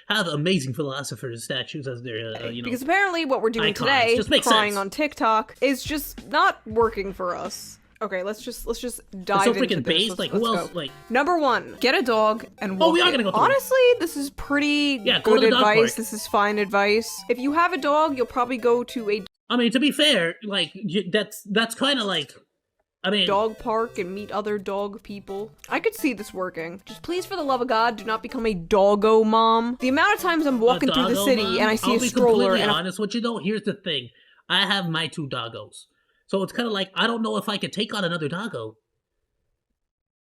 have amazing philosophers statues as their because apparently what we're doing icons. today, Just makes crying sense. on TikTok, is just not working for us. Okay, let's just dive so into freaking this. base. Like, who else? Go. Like, Number 1, get a dog and walk we are it. gonna go through Honestly, this is pretty go good to the dog advice. park. This is fine advice. If you have a dog, you'll probably go to a I mean, to be fair, like that's kind of like, I mean, dog park and meet other dog people. I could see this working. Just please, for the love of God, do not become a doggo mom. The amount of times I'm walking through the city mom? and I see I'll a be stroller completely and honest with you though. Here's the thing, I have my 2 doggos, so it's kind of like I don't know if I could take on another doggo.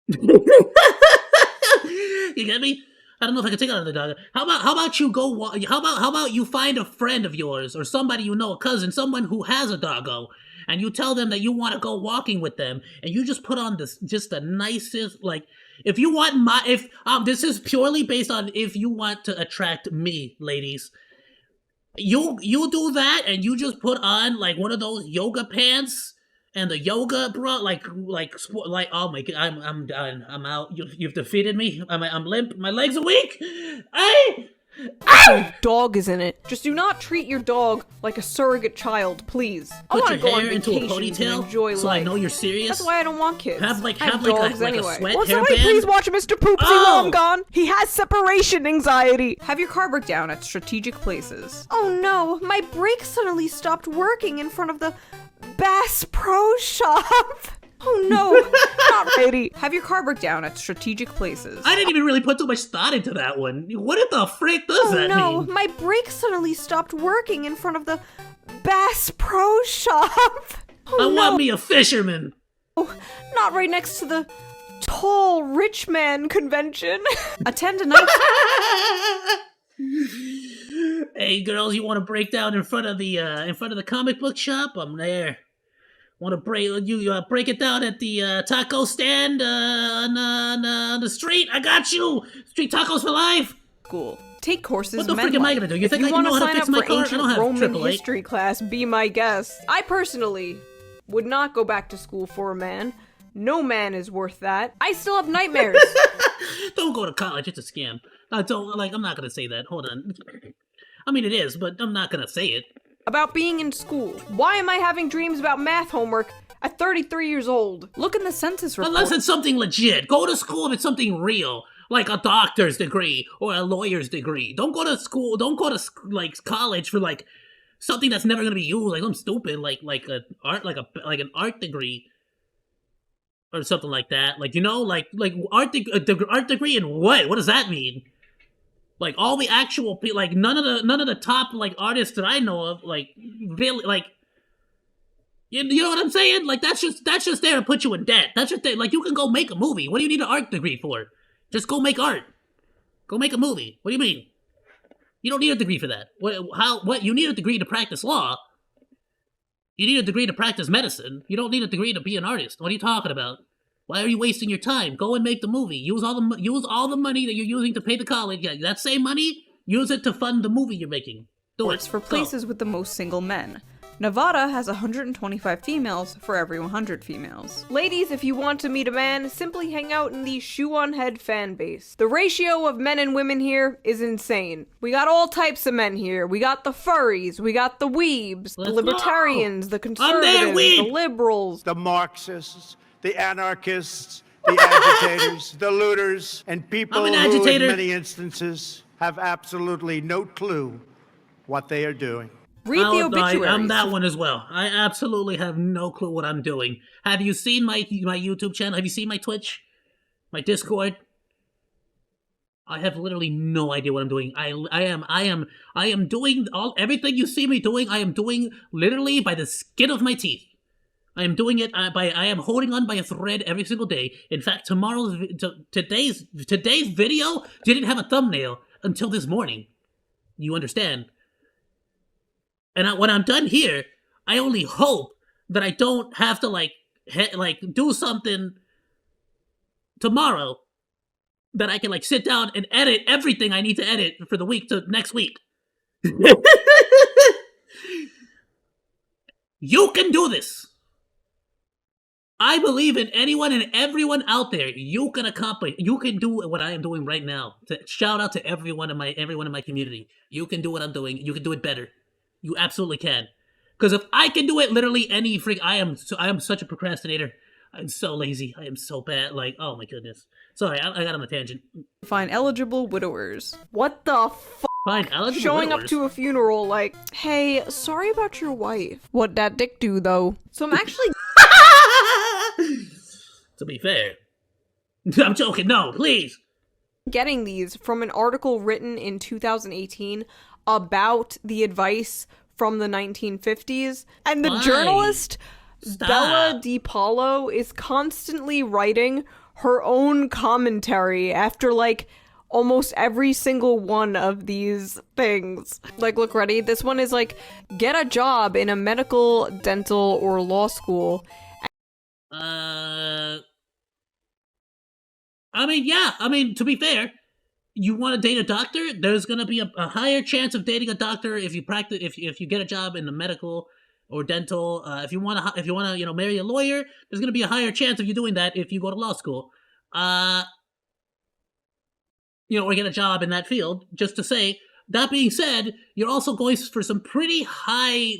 You get me? I don't know if I can take on another doggo. How about you go? How about you find a friend of yours or somebody you know, a cousin, someone who has a doggo, and you tell them that you want to go walking with them, and you just put on just the nicest, like, if you want this is purely based on if you want to attract me, ladies. You do that, and you just put on like one of those yoga pants and the yoga bra, like oh my god, I'm done, I'm out. You've defeated me. I'm limp. My legs are weak. dog is in it. Just do not treat your dog like a surrogate child, please. I want to go on into a vacations and ponytail enjoy so life. I know you're serious. That's why I don't want kids. Have like dogs a anyway. sweat Will hairband. somebody please watch Mr. Poopsie Oh! while I'm gone? He has separation anxiety. Have your car break down at strategic places. Oh no, my brakes suddenly stopped working in front of the Bass Pro Shop. Oh no, not ready. Have your car break down at strategic places. I didn't even really put too much thought into that one. What the frick does that mean? My brakes suddenly stopped working in front of the Bass Pro Shop. I want me a fisherman. Oh, not right next to the tall rich man convention. Attend a night. Hey girls, you want to break down in front of the comic book shop? I'm there. Want to break it down at the taco stand on the street? I got you. Street tacos for life. Cool. Take courses. What the frick am I gonna do? You think I want know to how to sign fix up my for car? I ancient don't have Roman AAA. history class, be my guest. I personally would not go back to school for a man. No man is worth that. I still have nightmares. Don't go to college. It's a scam. I'm not gonna say that. Hold on. I mean, it is, but I'm not gonna say it. About being in school. Why am I having dreams about math homework at 33 years old? Look in the census report. Unless it's something legit. Go to school if it's something real, like a doctor's degree or a lawyer's degree. Don't go to school. Don't go to like college for like something that's never gonna be used, like something stupid, like an art degree or something like that. Like, you know, like art degree in what? What does that mean? Like all the actual like none of the top like artists that I know of, like really, like you know what I'm saying? Like that's just there to put you in debt. That's just there. Like, you can go make a movie. What do you need an art degree for? Just go make art. Go make a movie. What do you mean? You don't need a degree for that. What? You need a degree to practice law. You need a degree to practice medicine. You don't need a degree to be an artist. What are you talking about? Why are you wasting your time? Go and make the movie. Use all the money that you're using to pay the college. Yeah, that same money, use it to fund the movie you're making. Do it. For places with the most single men. Nevada has 125 females for every 100 females. Ladies, if you want to meet a man, simply hang out in the Shoe on Head fan base. The ratio of men and women here is insane. We got all types of men here. We got the furries, we got the weebs, the libertarians, the conservatives, the liberals, the Marxists, the anarchists, the agitators, the looters, and people who in many instances have absolutely no clue what they are doing. Read the obituaries. I'm that one as well. I absolutely have no clue what I'm doing. Have you seen my YouTube channel? Have you seen my Twitch? My Discord? I have literally no idea what I'm doing. I am doing everything you see me doing. I am doing literally by the skin of my teeth. I am doing it I am holding on by a thread every single day. In fact, today's video didn't have a thumbnail until this morning. You understand? And when I'm done here, I only hope that I don't have to do something tomorrow that I can sit down and edit everything I need to edit for the week to next week. You can do this. I believe in anyone and everyone out there. You can accomplish. You can do what I am doing right now. Shout out to everyone in my community. You can do what I'm doing. You can do it better. You absolutely can. Because if I can do it, literally any freak. I am such a procrastinator. I'm so lazy. I am so bad. Oh my goodness. Sorry, I got on a tangent. Find eligible widowers. What the fuck? Find eligible Showing widowers? Up to a funeral hey, sorry about your wife. What that dick do, though? So I'm actually... To be fair. I'm joking. No, please. Getting these from an article written in 2018 about the advice from the 1950s. And the journalist... Stop. Bella DiPaolo is constantly writing her own commentary after almost every single one of these things. Look, ready? This one is get a job in a medical, dental, or law school. I mean, to be fair, you want to date a doctor? There's gonna be a higher chance of dating a doctor if you practice, if you get a job in the medical or dental. If you wanna marry a lawyer, there's gonna be a higher chance of you doing that if you go to law school. Or get a job in that field. Just to say, that being said, you're also going for some pretty high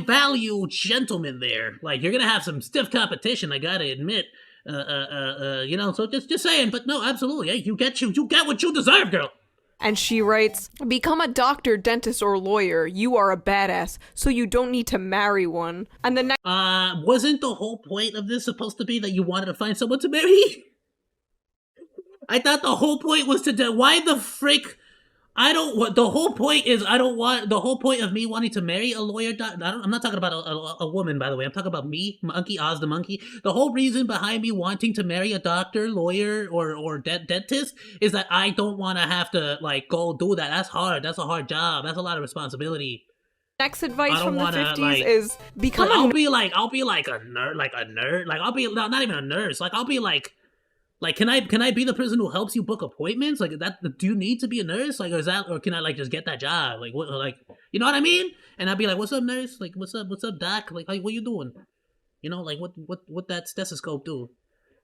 value gentlemen there. You're gonna have some stiff competition, I gotta admit. So just saying. But no, absolutely. Hey, you get what you deserve, girl. And she writes, become a doctor, dentist, or lawyer. You are a badass, so you don't need to marry one. And the next... wasn't the whole point of this supposed to be that you wanted to find someone to marry? I thought the whole point was why the frick... the whole point of me wanting to marry a lawyer, I'm not talking about a woman, by the way. I'm talking about me, Monkey, OzDaMonke. The whole reason behind me wanting to marry a doctor, lawyer, or dentist is that I don't want to have to go do that. That's hard. That's a hard job. That's a lot of responsibility. Next advice from the 50s is become I'll be like a nerd. I'll be not even a nurse. I'll be can I be the person who helps you book appointments? Do you need to be a nurse? Or can I just get that job? You know what I mean? And I'd be like, what's up, nurse? What's up, doc? What you doing? What that stethoscope do?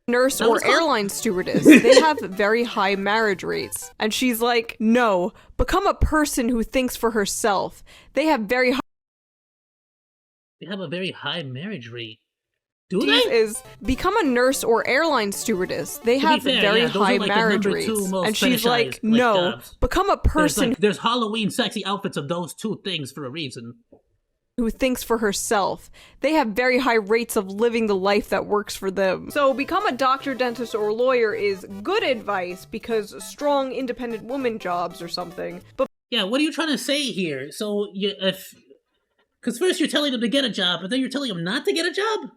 Nurse or airline stewardess. They have very high marriage rates. And she's like, no, become a person who thinks for herself. They have a very high marriage rate. Is become a nurse or airline stewardess. They have very high marriage rates. And she's like, no, jobs. Become a person there's Halloween sexy outfits of those two things for a reason. Who thinks for herself. They have very high rates of living the life that works for them. So become a doctor, dentist, or lawyer is good advice because strong, independent woman jobs or something. But yeah, what are you trying to say here? So because first you're telling them to get a job, but then you're telling them not to get a job?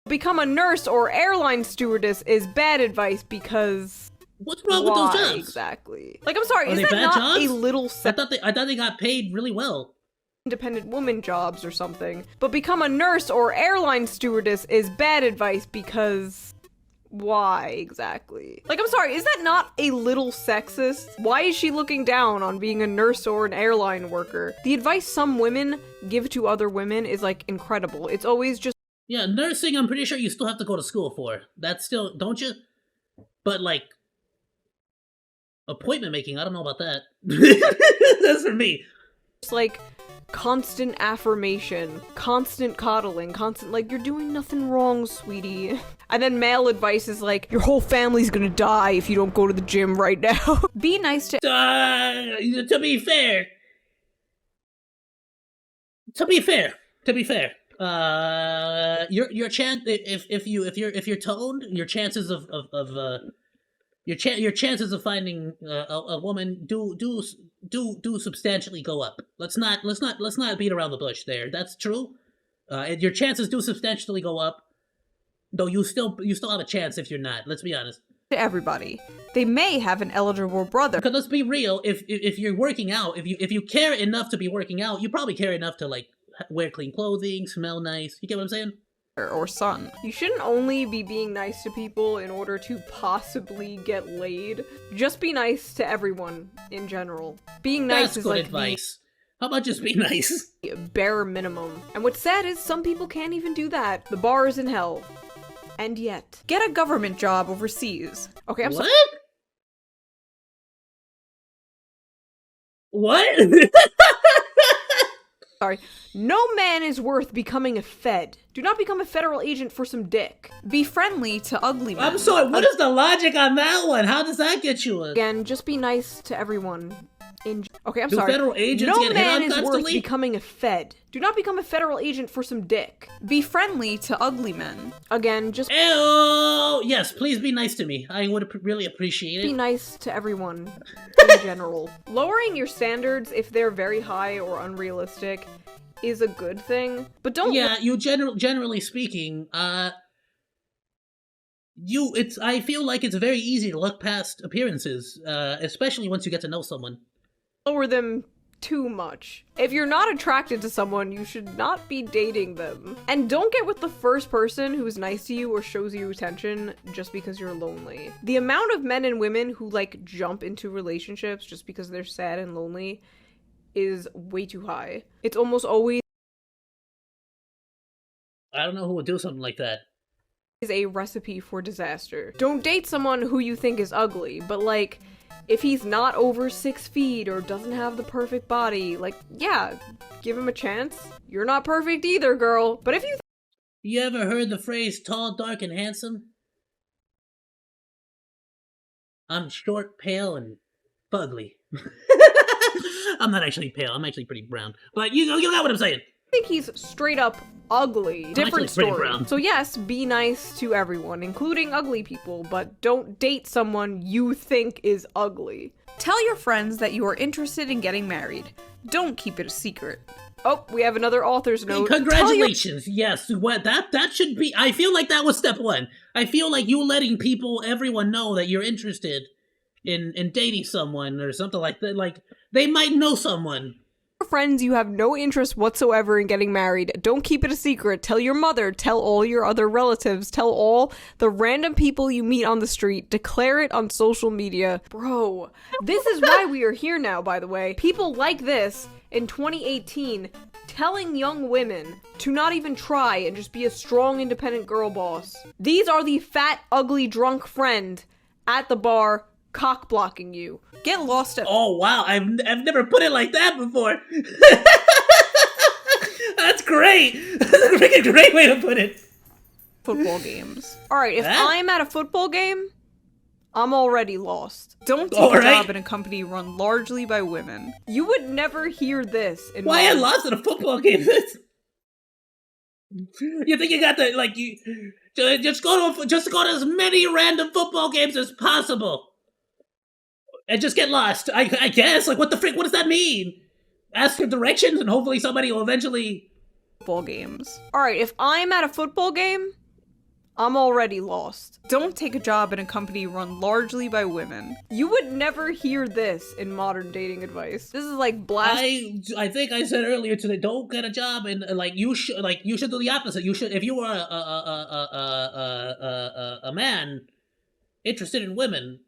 Become a nurse or airline stewardess is bad advice because... What's wrong with those jobs? Exactly. I'm sorry, is that not jobs? A little... I thought they got paid really well. Independent woman jobs or something. But become a nurse or airline stewardess is bad advice because... Why, exactly? I'm sorry, is that not a little sexist? Why is she looking down on being a nurse or an airline worker? The advice some women give to other women is, incredible. It's always just... Yeah, nursing, I'm pretty sure you still have to go to school for. That's still, don't you? But, appointment making, I don't know about that. That's for me. It's constant affirmation, constant coddling, constant, like, you're doing nothing wrong, sweetie. And then male advice is like, your whole family's gonna die if you don't go to the gym right now. Be nice to- To be fair, your chance if you're toned, your chances of your chances of finding a woman do substantially go up. Let's not beat around the bush there. That's true. And your chances do substantially go up. Though you still have a chance if you're not. Let's be honest. To everybody, they may have an eligible brother. Because let's be real. If you're working out, if you care enough to be working out, you probably care enough to like wear clean clothing, smell nice. You get what I'm saying? Or son. You shouldn't only be being nice to people in order to possibly get laid. Just be nice to everyone in general. Being nice That's is good like advice. How about just be nice? the bare minimum. And what's sad is some people can't even do that. The bar is in hell. And yet, get a government job overseas. Okay, I'm sorry. What? Sorry. No man is worth becoming a fed. Do not become a federal agent for some dick. Be friendly to ugly men. I'm sorry, what is the logic on that one? How does that get you? Again, just be nice to everyone. Okay, I'm Do sorry. federal agents no get hit man on is constantly? worth becoming a fed. Do not become a federal agent for some dick. Be friendly to ugly men. Again, just Ew! Yes, please be nice to me. I would really appreciate be it. nice to everyone in general. Lowering your standards if they're very high or unrealistic is a good thing, but don't. Yeah, you generally speaking, I feel like it's very easy to look past appearances, especially once you get to know someone. Lower them too much. If you're not attracted to someone, you should not be dating them. And don't get with the first person who's nice to you or shows you attention just because you're lonely. The amount of men and women who like jump into relationships just because they're sad and lonely is way too high. It's almost always I don't know who would do something like that. is a recipe for disaster. Don't date someone who you think is ugly, but like, if he's not over 6 feet or doesn't have the perfect body, like, yeah, give him a chance. You're not perfect either, girl. But if you You ever heard the phrase tall, dark, and handsome? I'm short, pale, and fugly. I'm not actually pale, I'm actually pretty brown. But you got what I'm saying. think he's straight up ugly, different story. Brown. So yes, be nice to everyone, including ugly people, but don't date someone you think is ugly. Tell your friends that you are interested in getting married. Don't keep it a secret. Oh, we have another author's note. Congratulations! Yes, what that should be. I feel like that was step one. I feel like you letting everyone know that you're interested in dating someone or something like that. Like they might know someone. Friends, you have no interest whatsoever in getting married. Don't keep it a secret. Tell your mother, tell all your other relatives, tell all the random people you meet on the street. Declare it on social media. Bro, this is why we are here now, by the way. People like this in 2018 telling young women to not even try and just be a strong, independent girl boss. These are the fat, ugly, drunk friend at the bar cock blocking you. Get lost at— Oh wow, I've never put it like that before. That's great. That's a freaking great way to put it. football games. Alright, if I'm at a football game, I'm already lost. Don't take a job in a company run largely by women. You would never hear this in Why I lost at a football game? You think you got the you just go to as many random football games as possible. And just get lost, I guess. Like, what the frick? What does that mean? Ask for directions, and hopefully somebody will eventually... Football games. Alright, if I'm at a football game, I'm already lost. Don't take a job in a company run largely by women. You would never hear this in modern dating advice. This is like blast. I think I said earlier today, don't get a job, and you should do the opposite. You should, if you are a man interested in women,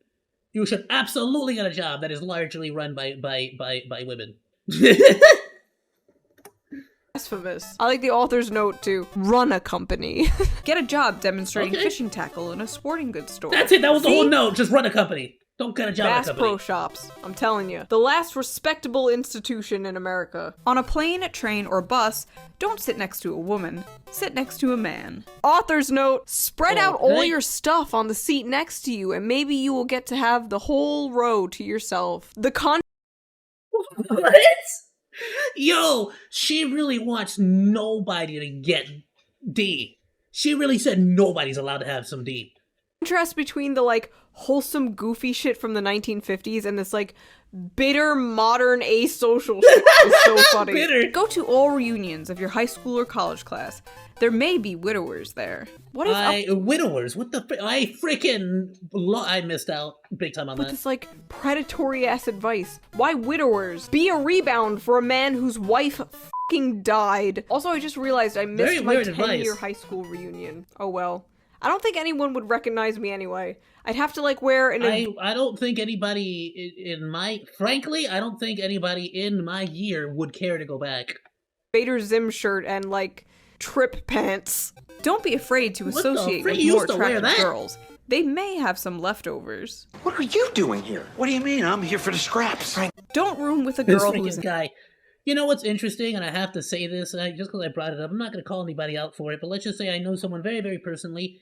you should absolutely get a job that is largely run by women. Blasphemous. I like the author's note to run a company. Get a job demonstrating fishing tackle in a sporting goods store. That's it. That was the whole note. Just run a company. Don't get a job Bass at a company. Pro Shops. I'm telling you. The last respectable institution in America. On a plane, train, or bus, don't sit next to a woman. Sit next to a man. Author's note, spread out all hey. your stuff on the seat next to you, and maybe you will get to have the whole row to yourself. The What? Yo, she really wants nobody to get D. She really said nobody's allowed to have some D. contrast between the, like, wholesome, goofy shit from the 1950s and this, like, bitter, modern, asocial shit is so funny. Bitter. Go to all reunions of your high school or college class. There may be widowers there. What is up Widowers? What the I missed out big time on with that. this, like, predatory-ass advice? Why widowers? Be a rebound for a man whose wife fucking died. Also, I just realized I missed Very my weird 10-year advice. high school reunion. Oh well. I don't think anyone would recognize me anyway. I'd have to, like, wear an... I don't think anybody frankly, I don't think anybody in my year would care to go back. Vader Zim shirt and, like, trip pants. Don't be afraid to What the associate frick? with You more used to wear attractive that? girls. They may have some leftovers. What are you doing here? What do you mean? I'm here for the scraps. Don't room with a This girl who's freaking guy. You know what's interesting, and I have to say this, just because I brought it up, I'm not going to call anybody out for it, but let's just say I know someone very, very personally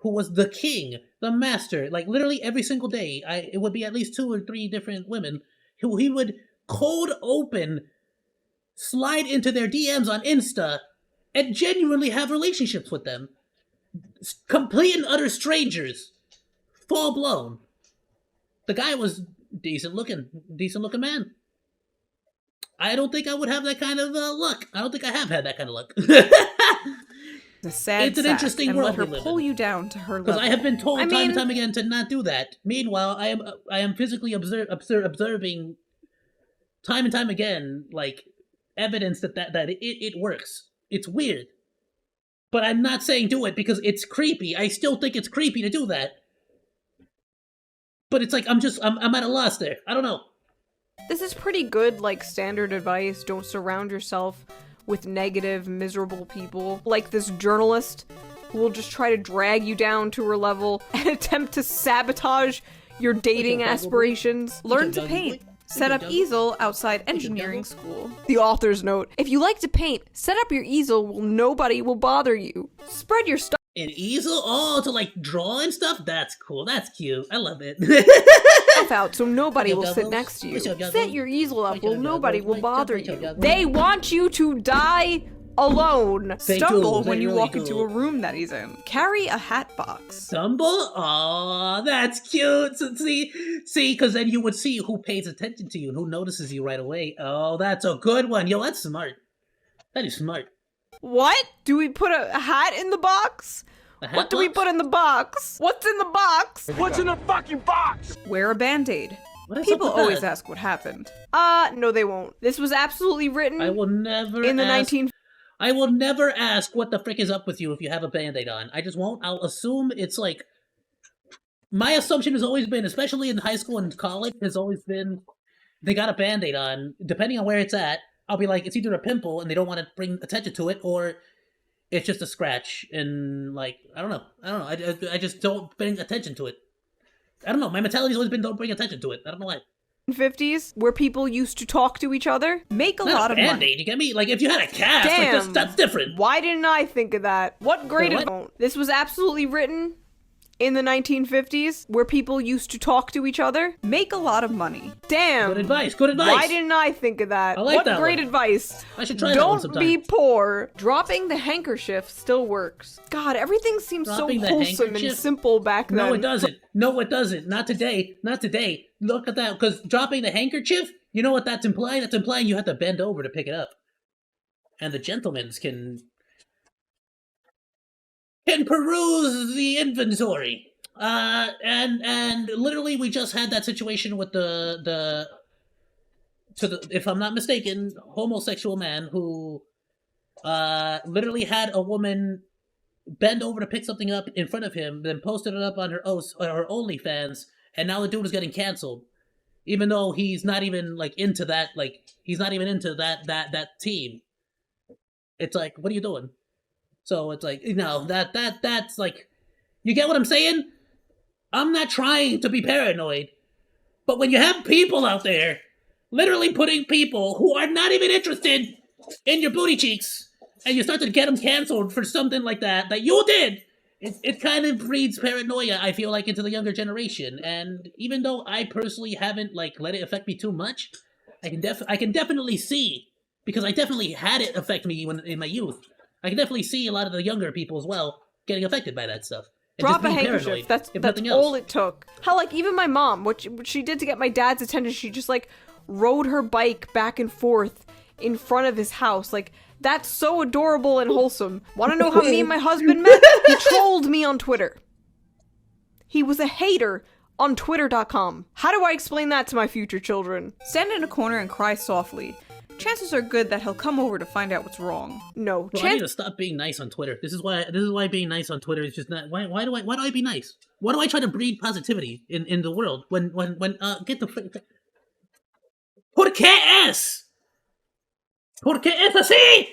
who was the king, the master, like literally every single day. It would be at least 2 or 3 different women who he would cold open, slide into their DMs on Insta, and genuinely have relationships with them. Complete and utter strangers. Full blown. The guy was decent looking man. I don't think I would have that kind of luck. I don't think I have had that kind of luck. a sad It's an sack interesting and world let her we live pull in. you down to her Because level. I have been told I time mean- and time again to not do that. Meanwhile, I am physically observing time and time again, like, evidence that it works. It's weird. But I'm not saying do it because it's creepy. I still think it's creepy to do that. But it's like, I'm at a loss there. I don't know. This is pretty good, like, standard advice. Don't surround yourself with negative, miserable people. Like this journalist who will just try to drag you down to her level and attempt to sabotage your dating aspirations. Learn to paint. Set up easel outside engineering school. The author's note. If you like to paint, set up your easel where nobody will bother you. Spread your stuff An easel? Oh, to like draw and stuff? That's cool. That's cute. I love it. out so nobody will sit Goggles? next to you. What's your goggles? Set your easel up What's your where nobody goggles? will bother What's your you. goggles? They want you to die alone. They Stumble do, when they you really walk do. into a room that he's in. Carry a hat box. Stumble? Aw, that's cute. So see, because then you would see who pays attention to you and who notices you right away. Oh, that's a good one. Yo, that's smart. That is smart. What? Do we put a hat in the box? A hat What do we box? put in the box? What's in the box? What's in the fucking box? Wear a band-aid. What is People up with always that? ask what happened. No they won't. This was absolutely written I will never in the ask, 19... I will never ask what the frick is up with you if you have a band-aid on. I just won't. I'll assume it's like... My assumption has always been, especially in high school and college, has always been they got a band-aid on. Depending on where it's at, I'll be like, it's either a pimple and they don't want to bring attention to it, or it's just a scratch. And like, I don't know. I just don't bring attention to it. I don't know. My mentality's always been don't bring attention to it. I don't know why. 50s where people used to talk to each other. Make a Not lot a of money. band-aid, you get me? Like, if you had a cast, like, Damn. that's different. Why didn't I think of that? What grade What? of... This was absolutely written in the 1950s where people used to talk to each other. Make a lot of money. Damn. Good advice, good advice. Why didn't I think of that? I like what that great one. advice. I should try that one Don't sometime. be poor. Dropping the handkerchief still works. God, everything seems Dropping so the wholesome and handkerchief? simple back then. No, it doesn't. No, it doesn't. Not today. Not today. Look at that. Because dropping the handkerchief, you know what that's implying? That's implying you have to bend over to pick it up. And the gentlemen can peruse the inventory. And literally we just had that situation with the if I'm not mistaken, homosexual man who literally had a woman bend over to pick something up in front of him, then posted it up on her OnlyFans, and now the dude is getting canceled. Even though he's not even like into that, like he's not even into that team. It's like, what are you doing? So it's like, you know, that's like, you get what I'm saying? I'm not trying to be paranoid, But when you have people out there literally putting people who are not even interested in your booty cheeks, and you start to get them canceled for something like that you did, it kind of breeds paranoia, I feel like, into the younger generation. And even though I personally haven't like let it affect me too much, I can definitely see, because I definitely had it affect me in my youth. I can definitely see a lot of the younger people as well getting affected by that stuff. Drop a handkerchief. That's all it took. Hell, like, even my mom, what she did to get my dad's attention, she just, like, rode her bike back and forth in front of his house. Like, that's so adorable and wholesome. Want to know how me and my husband met? He trolled me on Twitter. He was a hater on Twitter.com. How do I explain that to my future children? Stand in a corner and cry softly. Chances are good that he'll come over to find out what's wrong. No. Bro, I need to stop being nice on Twitter. This is why being nice on Twitter is just not. Why do I be nice? Why do I try to breed positivity in the world when get the ¿Por qué es? ¿Por qué es así?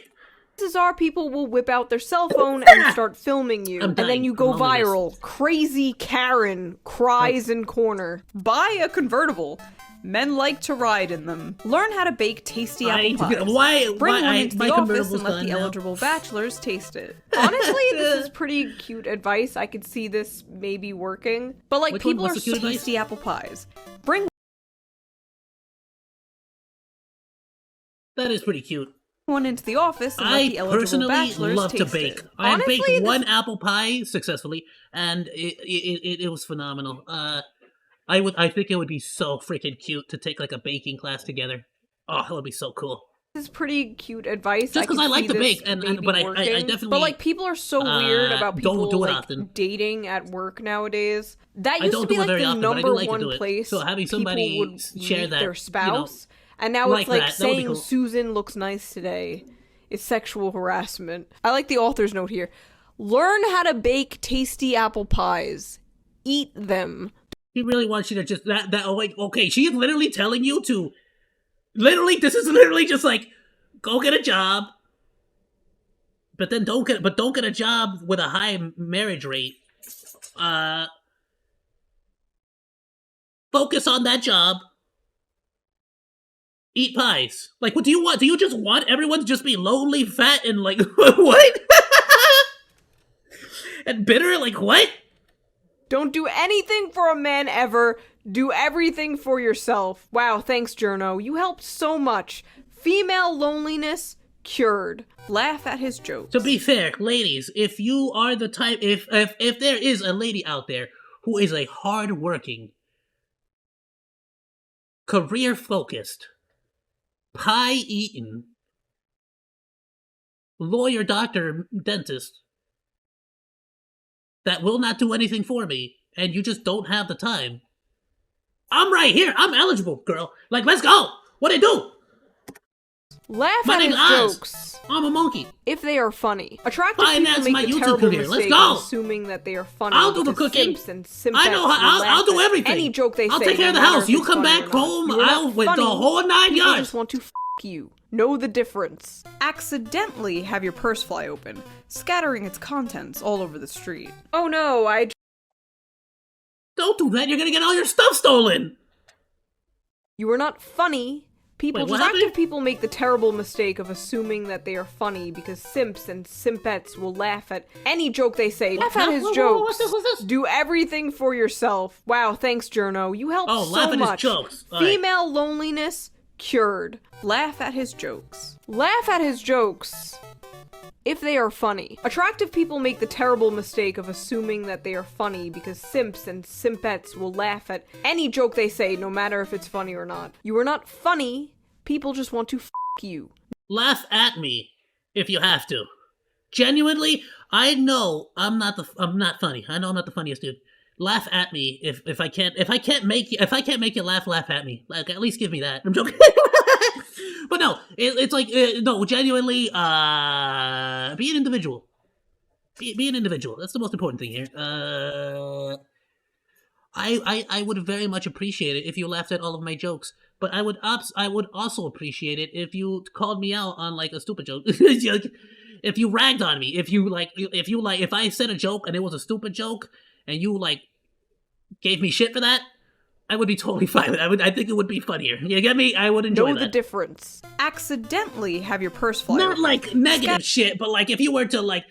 Chances are people will whip out their cell phone and start filming you, and then you go viral. Crazy Karen cries in corner. Buy a convertible. Men like to ride in them. Learn how to bake tasty apple pies. Bring one into the office and let the eligible bachelors taste it. Honestly, this is pretty cute advice. I could see this maybe working. But like, people are so tasty apple pies. Bring That is pretty cute. One into the office and let the eligible bachelors love taste to bake. it. I have baked one apple pie successfully, and it was phenomenal. I think it would be so freaking cute to take like a baking class together. Oh, that would be so cool. This is pretty cute advice. Just because I like to bake, but I definitely. But like, people are so weird about people don't do it like often. Dating at work nowadays. That used to do be like the often, number like one place so having somebody people would share meet that, their spouse, and now like it's like that saying cool. Susan looks nice today is sexual harassment. I like the author's note here. Learn how to bake tasty apple pies. Eat them. He really wants you to just okay, she is literally telling you to this is literally just like, go get a job, but then don't get a job with a high marriage rate. Focus on that job. Eat pies. Like, what do you want? Do you just want everyone to just be lonely, fat, and like what? And bitter? Like what? Don't do anything for a man ever. Do everything for yourself. Wow, thanks, Journo. You helped so much. Female loneliness cured. Laugh at his jokes. To be fair, ladies, if you are the type, if there is a lady out there who is a hard-working, career-focused, pie-eating, lawyer, doctor, dentist, that will not do anything for me, and you just don't have the time, I'm right here. I'm eligible, girl. Like, let's go. What do I do? Laugh my at name's his Oz. jokes. I'm a monkey. If they are funny. Attractive Finance people my make the YouTube terrible career. Let's mistake go. of assuming that they are funny. I'll do the because cooking. Simps and simpettes I know how. I'll do everything. Any joke they I'll say. take care of the no matter house. if You it's come funny back or not. home. You are I'll not with funny. the whole 9 People yards. just want to you. Know the difference. Accidentally have your purse fly open, scattering its contents all over the street. Oh no, Don't do that. You're gonna get all your stuff stolen. You are not funny. People, Wait, just active people make the terrible mistake of assuming that they are funny because simps and simpettes will laugh at any joke they say. Laugh at his jokes. What's this? Do everything for yourself. Wow, thanks, Journo. You helped so laugh at much. his jokes. Female loneliness cured. Laugh at his jokes. Laugh at his jokes. If they are funny. Attractive people make the terrible mistake of assuming that they are funny because simps and simpettes will laugh at any joke they say, no matter if it's funny or not. You are not funny. People just want to you. Laugh at me if you have to. Genuinely, I know I'm not funny. I know I'm not the funniest dude. Laugh at me if I can't make you laugh at me. Like, at least give me that. I'm joking. But no, it's like no, genuinely, be an individual. Be an individual. That's the most important thing here. I would very much appreciate it if you laughed at all of my jokes, but I would also appreciate it if you called me out on like a stupid joke. If you ragged on me, if I said a joke and it was a stupid joke and you like gave me shit for that, I would be totally fine with it. I think it would be funnier. You get me? I would enjoy that. Know the difference. Accidentally have your purse fly. Not like negative shit, but like if you were to like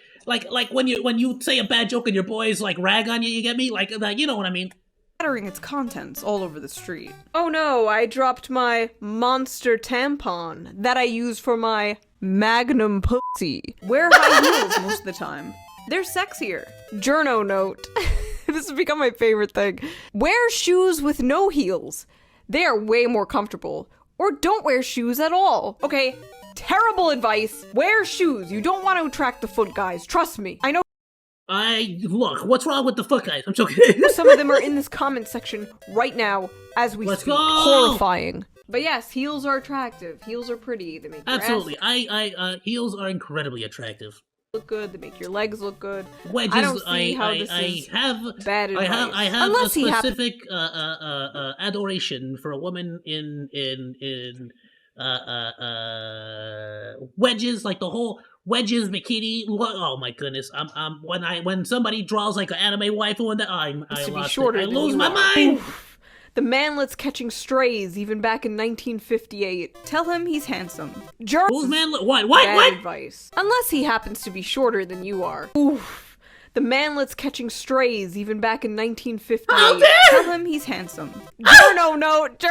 when you say a bad joke and your boys like rag on you, you get me? Like you know what I mean? Scattering its contents all over the street. Oh no, I dropped my monster tampon that I use for my magnum pussy. Wear high heels most of the time. They're sexier. Journo note. This has become my favorite thing. Wear shoes with no heels. They are way more comfortable. Or don't wear shoes at all. Okay, terrible advice. Wear shoes. You don't want to attract the foot guys. Trust me. I know. Look, what's wrong with the foot guys? I'm joking. Some of them are in this comment section right now as we speak. Go! Horrifying. But yes, heels are attractive. Heels are pretty. They make your absolutely. ass Heels are incredibly attractive. Look good. They make your legs look good. Wedges. I don't see how this is bad advice. I have Unless a specific adoration for a woman in wedges, like the whole wedges bikini. Oh my goodness! When somebody draws like an anime waifu and I lose my mind. Oof. The manlet's catching strays even back in 1958. Tell him he's handsome. Who's manlet? What? Bad advice. Unless he happens to be shorter than you are. Oof. The manlet's catching strays even back in 1958. Oh, tell him he's handsome. Journo note,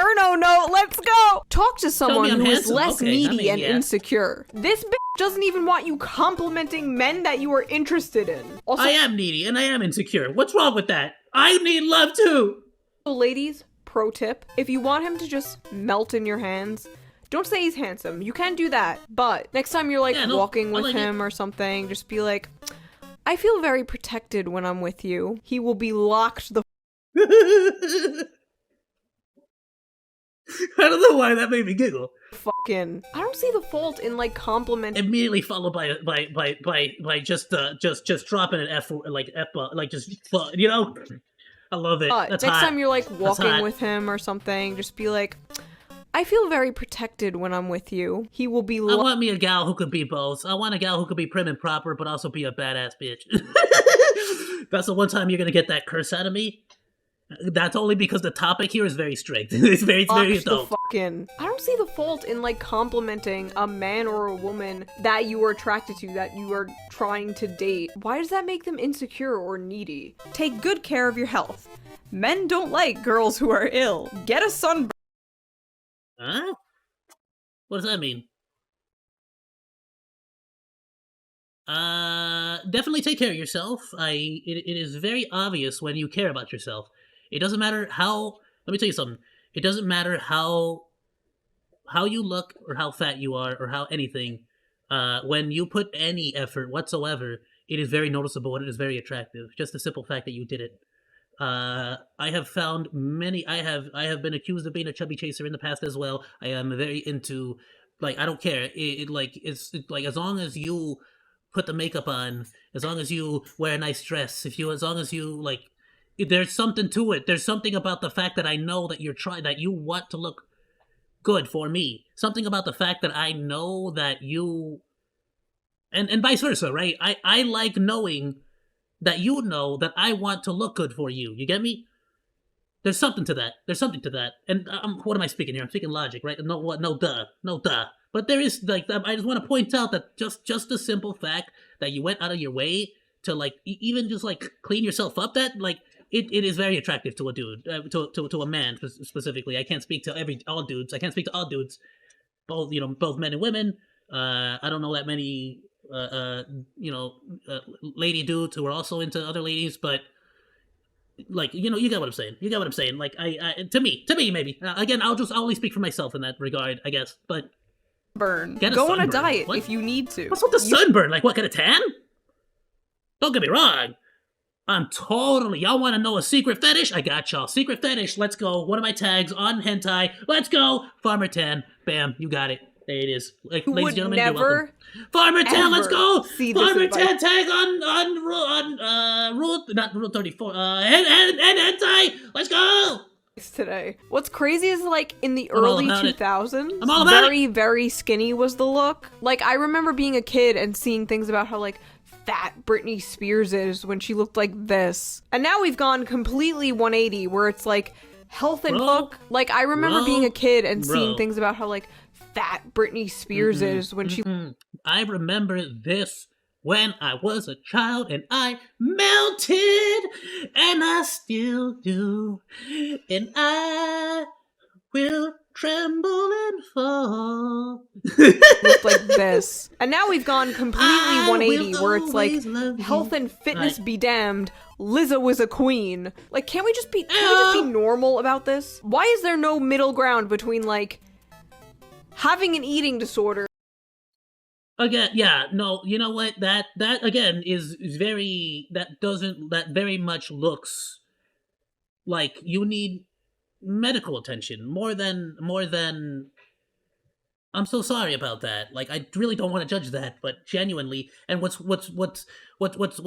let's go! Talk to someone who is less needy and insecure. This bitch doesn't even want you complimenting men that you are interested in. Also, I am needy and I am insecure. What's wrong with that? I need love too! Ladies, pro tip, if you want him to just melt in your hands, don't say he's handsome. You can do that, but next time you're like walking with him or something, just be like, I feel very protected when I'm with you. He will be locked the I don't know why that made me giggle. I don't see the fault in like complimenting. Immediately followed by just dropping an F like just you know. I love it. That's next hot. time you're like walking with him or something, just be like, I feel very protected when I'm with you. He will be. I want me a gal who could be both. I want a gal who could be prim and proper, but also be a badass bitch. That's the one time you're gonna get that curse out of me. That's only because the topic here is very strict. It's very adult. I don't see the fault in like complimenting a man or a woman that you are attracted to, that you are trying to date. Why does that make them insecure or needy? Take good care of your health. Men don't like girls who are ill. Get a sunburn. Huh? What does that mean? Definitely take care of yourself. It is very obvious when you care about yourself. It doesn't matter how, let me tell you something. It doesn't matter how you look or how fat you are or how anything. When you put any effort whatsoever, it is very noticeable and it is very attractive. Just the simple fact that you did it. I have found many, I have been accused of being a chubby chaser in the past as well. I am very into, like, I don't care. It's like, as long as you put the makeup on, as long as you wear a nice dress, as long as you, like, there's something to it. There's something about the fact that I know that that you want to look good for me. Something about the fact that I know that you, and vice versa, right? I like knowing that you know that I want to look good for you. You get me? There's something to that. And what am I speaking here? I'm speaking logic, right? No duh. But there is, like, I just want to point out that just the simple fact that you went out of your way to, like, even just, like, clean yourself up, that, like, it is very attractive to a dude, to a man specifically. I can't speak to all dudes. I can't speak to all dudes, both men and women. I don't know that many, lady dudes who are also into other ladies, but, like, you get what I'm saying. Like, to me, maybe. Again, I'll only speak for myself in that regard, I guess, but. Go on a diet if you need to. What's with the sunburn? Like, what, get a tan? Don't get me wrong. I'm totally, y'all want to know a secret fetish? I got y'all. Secret fetish, let's go. One of my tags on hentai. Let's go. Farmer tan. Bam, you got it. There it is. Like, ladies and gentlemen, you're welcome. Farmer tan, let's go. Farmer tan tag on Rule 34. And hentai. Let's go. Today. What's crazy is, like, in the early 2000s, very, very skinny was the look. Like, I remember being a kid and seeing things about how, like, fat Britney Spears is when she looked like this. And now we've gone completely 180, where it's like health and look. Like, I remember being a kid and seeing things about how, like, fat Britney Spears is when she... I remember this when I was a child and I melted, and I still do, and I will tremble and fall. Looked like this. And now we've gone completely 180, where it's like, health and fitness be damned, Lizzo is a queen. Like, can we just be normal about this? Why is there no middle ground between, like, having an eating disorder? Again, yeah, no, you know what? That again is very, that very much looks like you need medical attention more than I'm so sorry about that. Like, I really don't want to judge that, but genuinely, and what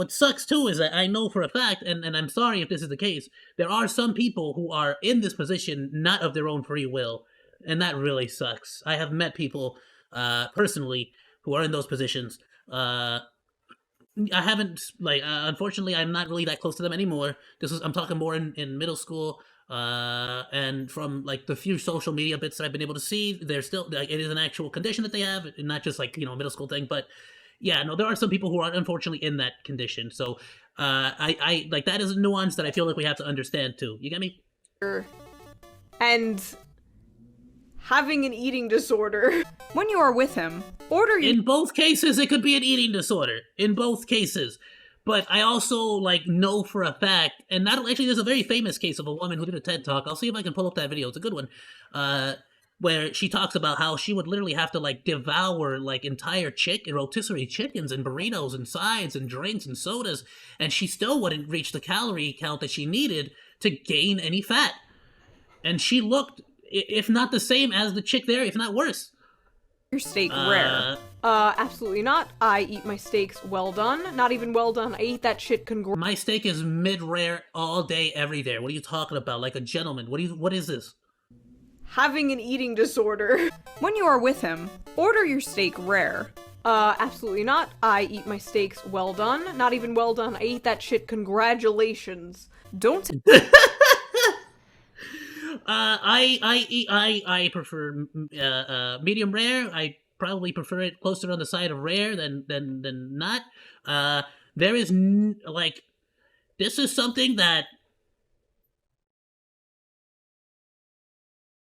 sucks too is that I know for a fact, and I'm sorry if this is the case, there are some people who are in this position not of their own free will, and that really sucks. I have met people personally who are in those positions. I haven't, like, unfortunately, I'm not really that close to them anymore. I'm talking more in middle school. And from, like, the few social media bits that I've been able to see, they're still, like, it is an actual condition that they have, and not just, like, you know, a middle school thing. But yeah, no, there are some people who are unfortunately in that condition. So I like, that is a nuance that I feel like we have to understand too. You get me? And having an eating disorder. When you are with him, order In both cases, it could be an eating disorder. In both cases. But I also, like, know for a fact, and not actually, there's a very famous case of a woman who did a TED Talk. I'll see if I can pull up that video. It's a good one. Where she talks about how she would literally have to, like, devour, like, entire rotisserie chickens and burritos and sides and drinks and sodas, and she still wouldn't reach the calorie count that she needed to gain any fat. And she looked, if not the same as the chick there, if not worse. Your steak rare. Absolutely not. I eat my steaks well done. Not even well done. I eat that shit My steak is mid-rare all day, every day. What are you talking about? Like a gentleman. What is this? Having an eating disorder. When you are with him, order your steak rare. Absolutely not. I eat my steaks well done. Not even well done. I eat that shit. Congratulations. Don't. I prefer medium rare. I probably prefer it closer on the side of rare than not. There is like, this is something that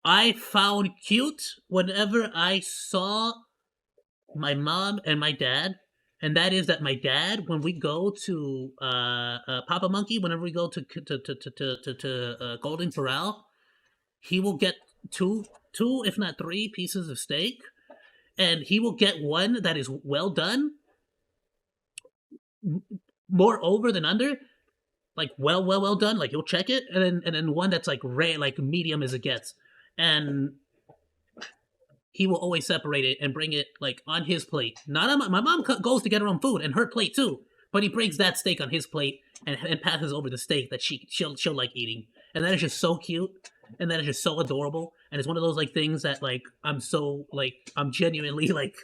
I found cute whenever I saw my mom and my dad. And that is that my dad, when we go to Papa Monkey, whenever we go to Golden Corral, he will get two, if not 3 pieces of steak, and he will get one that is well done, more over than under, like well done. Like, he'll check it, and then one that's like rare, like medium as it gets, and he will always separate it and bring it, like, on his plate. Not on my mom goes to get her own food and her plate too, but he brings that steak on his plate and passes over the steak that she'll like eating, and that is just so cute. And that is just so adorable, and it's one of those, like, things that, like, I'm genuinely, like,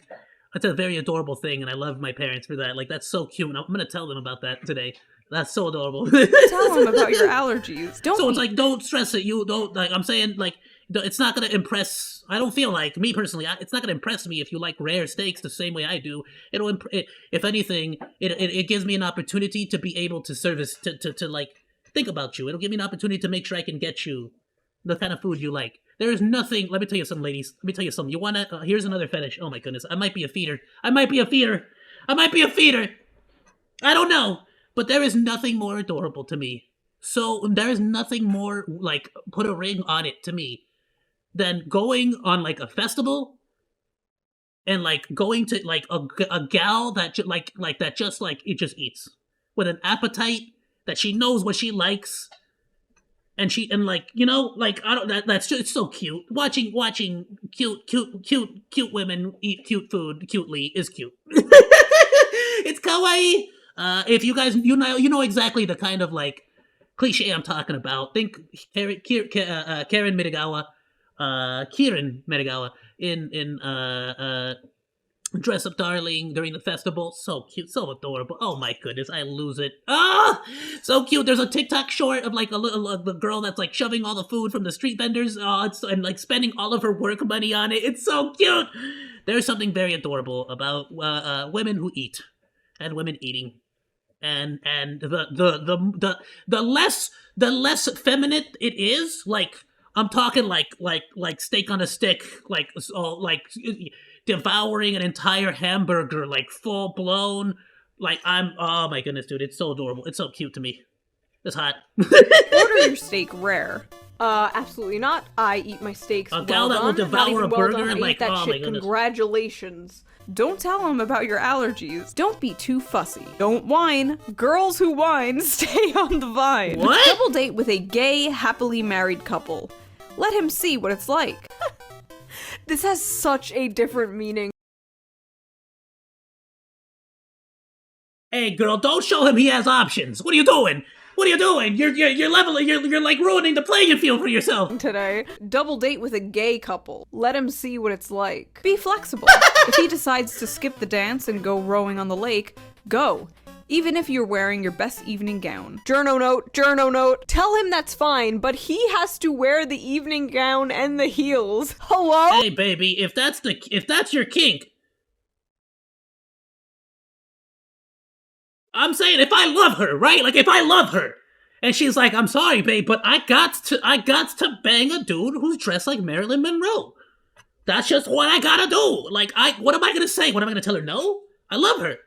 it's a very adorable thing, and I love my parents for that. Like, that's so cute, and I'm gonna tell them about that today. That's so adorable. Tell them about your allergies. It's like, don't stress it. You don't, like, I'm saying, like, it's not gonna impress. I don't feel like, me personally, it's not gonna impress me if you like rare steaks the same way I do. If anything, it gives me an opportunity to be able to service to like think about you. It'll give me an opportunity to make sure I can get you the kind of food you like. There is nothing. Let me tell you something, ladies. Let me tell you something. You wanna? Here's another fetish. Oh my goodness. I might be a feeder. I don't know. But there is nothing more adorable to me. So there is nothing more, like, put a ring on it to me than going on, like, a festival and, like, going to, like, a gal that that just, like, it just eats with an appetite that she knows what she likes. And like, you know, like, I don't, that's just, it's so cute. Watching cute women eat cute food cutely is cute. It's kawaii. If you guys, you know exactly the kind of, like, cliche I'm talking about. Think Karen Mitigawa in Dress Up Darling during the festival. So cute, so adorable. Oh my goodness, I lose it. Ah, so cute. There's a TikTok short of like the girl that's like shoving all the food from the street vendors and like spending all of her work money on it. It's so cute. There's something very adorable about women who eat and women eating. And the less feminine it is, like I'm talking like steak on a stick, like devouring an entire hamburger, like full blown, like oh my goodness, dude, it's so adorable, it's so cute to me, it's hot. Order your steak rare. Absolutely not. I eat my steaks a gal that will devour a burger, like, that oh shit. my goodness. Congratulations. Don't tell him about your allergies. Don't be too fussy. Don't whine. Girls who whine stay on the vine. What? Double date with a gay, happily married couple. Let him see what it's like. This has such a different meaning. Hey girl, don't show him he has options. What are you doing? What are you doing? You're leveling. You're like ruining the playing field for yourself. Today, double date with a gay couple. Let him see what it's like. Be flexible. If he decides to skip the dance and go rowing on the lake, go. Even if you're wearing your best evening gown. Journo note. Tell him that's fine, but he has to wear the evening gown and the heels. Hello? Hey baby, if that's your kink, I'm saying if I love her, right? Like if I love her, and she's like, I'm sorry, babe, but I got to bang a dude who's dressed like Marilyn Monroe. That's just what I gotta do. Like, what am I gonna say? What am I gonna tell her? No? I love her.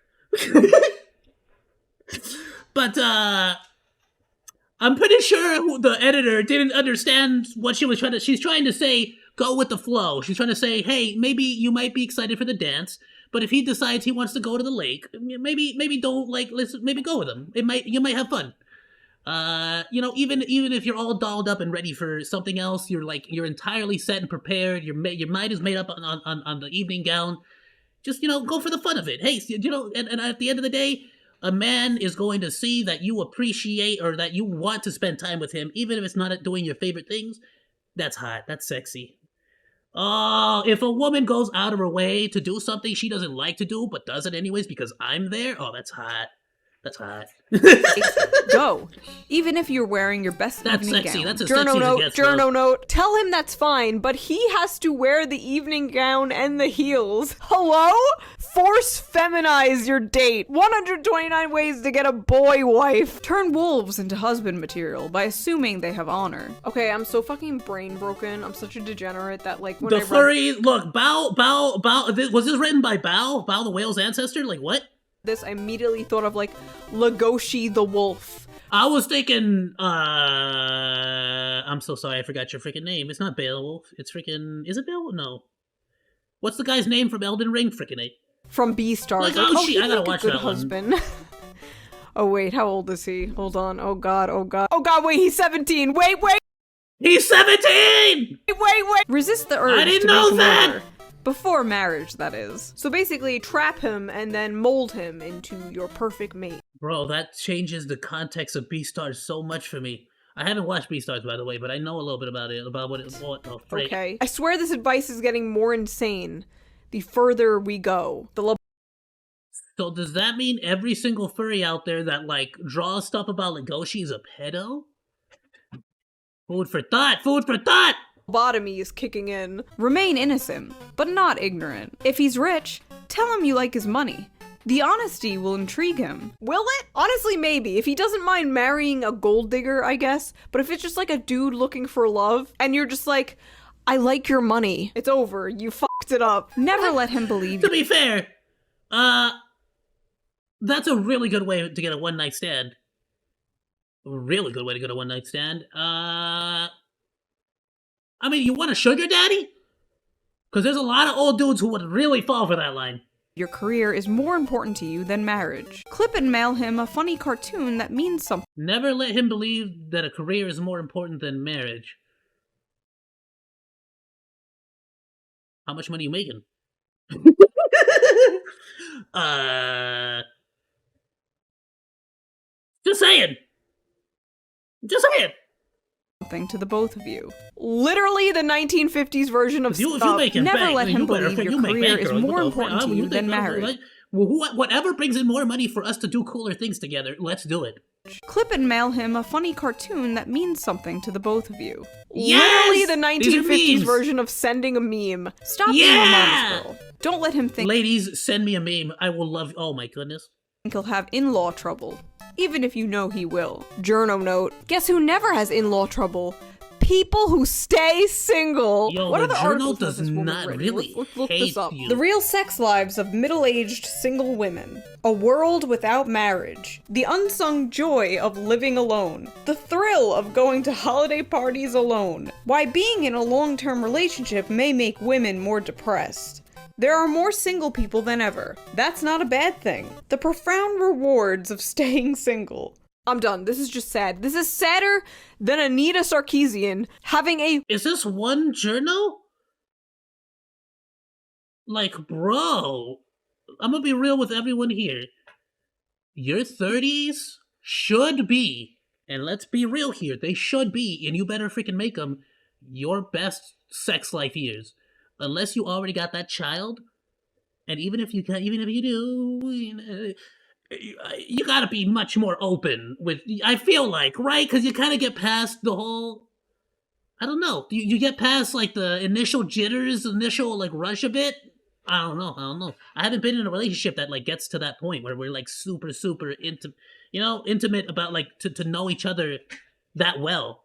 But, I'm pretty sure the editor didn't understand what she was she's trying to say, go with the flow. She's trying to say, hey, maybe you might be excited for the dance, but if he decides he wants to go to the lake, maybe don't, like, listen, maybe go with him. You might have fun. Even if you're all dolled up and ready for something else, you're entirely set and prepared. Your mind is made up on the evening gown. Just, go for the fun of it. Hey, and at the end of the day, a man is going to see that you appreciate or that you want to spend time with him, even if it's not doing your favorite things. That's hot. That's sexy. Oh, if a woman goes out of her way to do something she doesn't like to do, but does it anyways because I'm there, oh, that's hot. That's hot. Go. Even if you're wearing your best evening sexy. gown. That's as sexy as it gets. Journo note. Tell him that's fine, but he has to wear the evening gown and the heels. Hello? Force feminize your date. 129 ways to get a boy wife. Turn wolves into husband material by assuming they have honor. Okay, I'm so fucking brain broken. I'm such a degenerate that, like, when look, Bao, was this written by Bao the whale's ancestor? Like, what? This, I immediately thought of, like, Legoshi the wolf. I was thinking, I'm so sorry, I forgot your freaking name. It's not Beowulf. It's freaking, is it Beowulf? No. What's the guy's name from Elden Ring? Freaking A. From Beastars. Legoshi, I gotta watch that husband. Oh wait, how old is he? Hold on, oh god. Oh god, wait, he's 17! Wait! He's 17! Wait! Resist the urge I didn't to know make that! more. Before marriage, that is. So basically, trap him and then mold him into your perfect mate. Bro, that changes the context of Beastars so much for me. I haven't watched Beastars, by the way, but I know a little bit about it, about what Okay. I swear this advice is getting more insane the further we go. So does that mean every single furry out there that, like, draws stuff about Legoshi is a pedo? Food for thought! Lobotomy is kicking in. Remain innocent, but not ignorant. If he's rich, tell him you like his money. The honesty will intrigue him. Will it? Honestly, maybe. If he doesn't mind marrying a gold digger, I guess. But if it's just like a dude looking for love, and you're just like, I like your money, it's over. You fucked it up. Never let him believe you. To be fair, that's a really good way to get a one-night stand. A really good way to get a one-night stand. I mean, you want a sugar daddy? Because there's a lot of old dudes who would really fall for that line. Your career is more important to you than marriage. Clip and mail him a funny cartoon that means something. Never let him believe that a career is more important than marriage. How much money are you making? Just saying. something to the both of you. Literally the 1950s version of never let him believe your career is more important to you than marriage. Whatever brings in more money for us to do cooler things together, let's do it. Clip and mail him a funny cartoon that means something to the both of you. Yes! Literally the 1950s version of sending a meme. Stop being a mama's girl. Don't let him think— Ladies, send me a meme. I will love— oh my goodness. He'll have in-law trouble. Even if you know he will. Journo note. Guess who never has in-law trouble? People who stay single. Yo, what are the journal articles does this woman not written? really Let's look hate this up. you. The real sex lives of middle-aged single women. A world without marriage. The unsung joy of living alone. The thrill of going to holiday parties alone. Why being in a long-term relationship may make women more depressed. There are more single people than ever. That's not a bad thing. The profound rewards of staying single. I'm done. This is just sad. This is sadder than Anita Sarkeesian having a— Is this one journal? Like, bro, I'm gonna be real with everyone here. Your 30s should be, and let's be real here, they should be, and you better freaking make them, your best sex life years. Unless you already got that child, and even if you do, you gotta be much more open with— I feel like, right? Because you kind of get past the whole— I don't know. You get past, like, the initial jitters, initial, like, rush of it. I don't know. I haven't been in a relationship that, like, gets to that point where we're, like, super intimate about, like, to know each other that well.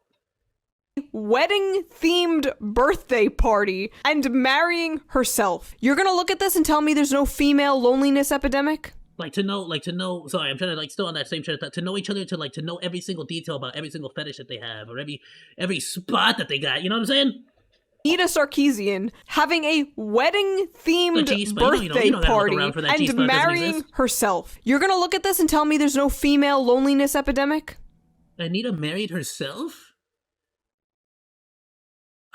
Wedding-themed birthday party and marrying herself. You're gonna look at this and tell me there's no female loneliness epidemic? To know, sorry, I'm trying to, like, still on that same train of thought, to know each other, to know every single detail about every single fetish that they have, or every spot that they got, you know what I'm saying? Anita Sarkeesian having a wedding-themed birthday party and marrying herself. You're gonna look at this and tell me there's no female loneliness epidemic? Anita married herself?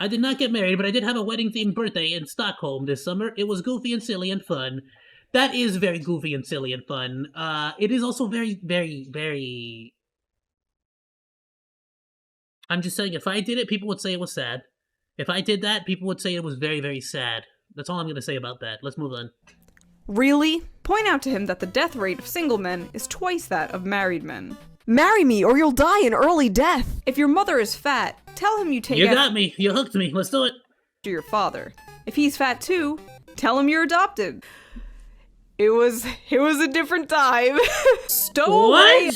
I did not get married, but I did have a wedding-themed birthday in Stockholm this summer. It was goofy and silly and fun. That is very goofy and silly and fun. It is also very, very, very— I'm just saying, if I did it, people would say it was sad. If I did that, people would say it was very, very sad. That's all I'm going to say about that. Let's move on. Really? Point out to him that the death rate of single men is twice that of married men. Marry me or you'll die an early death. If your mother is fat, tell him you take— You got me. You hooked me. Let's do it. To your father. If he's fat too, tell him you're adopted. It was a different time. What?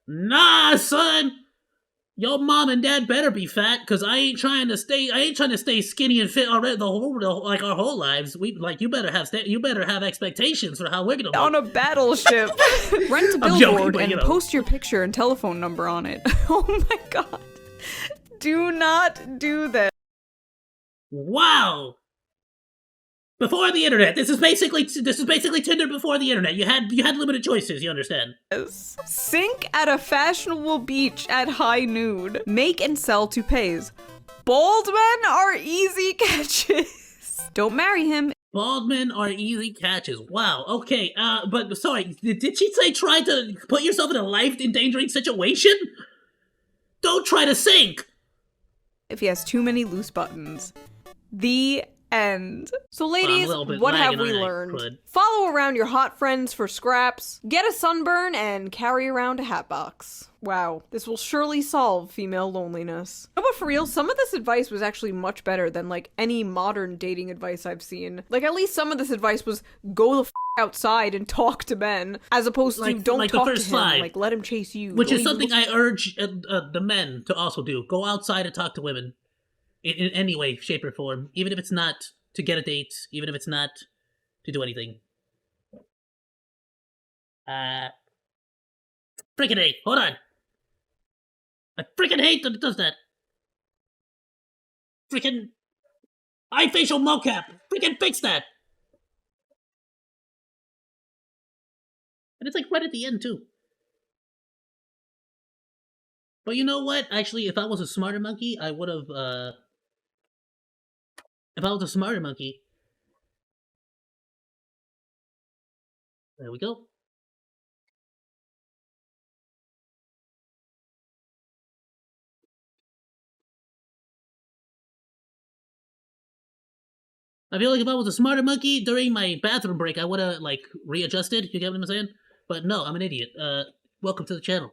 Nah, son. Your mom and dad better be fat, cause I ain't trying to stay skinny and fit already our whole lives. You better have expectations for how we're gonna on a battleship. Rent a billboard and post your picture and telephone number on it. Oh my god. Do not do that. Wow. Before the internet, this is basically Tinder before the internet. You had limited choices. You understand? Yes. Sink at a fashionable beach at high noon. Make and sell toupees. Bald men are easy catches. Don't marry him. Bald men are easy catches. Wow. Okay. But sorry. Did she say try to put yourself in a life-endangering situation? Don't try to sink. If he has too many loose buttons. The end. So ladies, what have we learned? Follow around your hot friends for scraps, get a sunburn, and carry around a hat box. Wow, this will surely solve female loneliness. No, but for real, some of this advice was actually much better than, like, any modern dating advice I've seen. Like, at least some of this advice was go the f*** outside and talk to men, as opposed to don't talk to him, like, let him chase you. Which is something I urge the men to also do. Go outside and talk to women. In any way, shape, or form. Even if it's not to get a date. Even if it's not to do anything. Freaking hate. Hold on. I freaking hate that it does that. Freaking eye facial mocap. Freaking fix that. And it's like right at the end too. But you know what? Actually, if I was a smarter monkey, I would have, if I was a smarter monkey... There we go. I feel like if I was a smarter monkey during my bathroom break, I would have, like, readjusted. You get what I'm saying? But no, I'm an idiot. Welcome to the channel.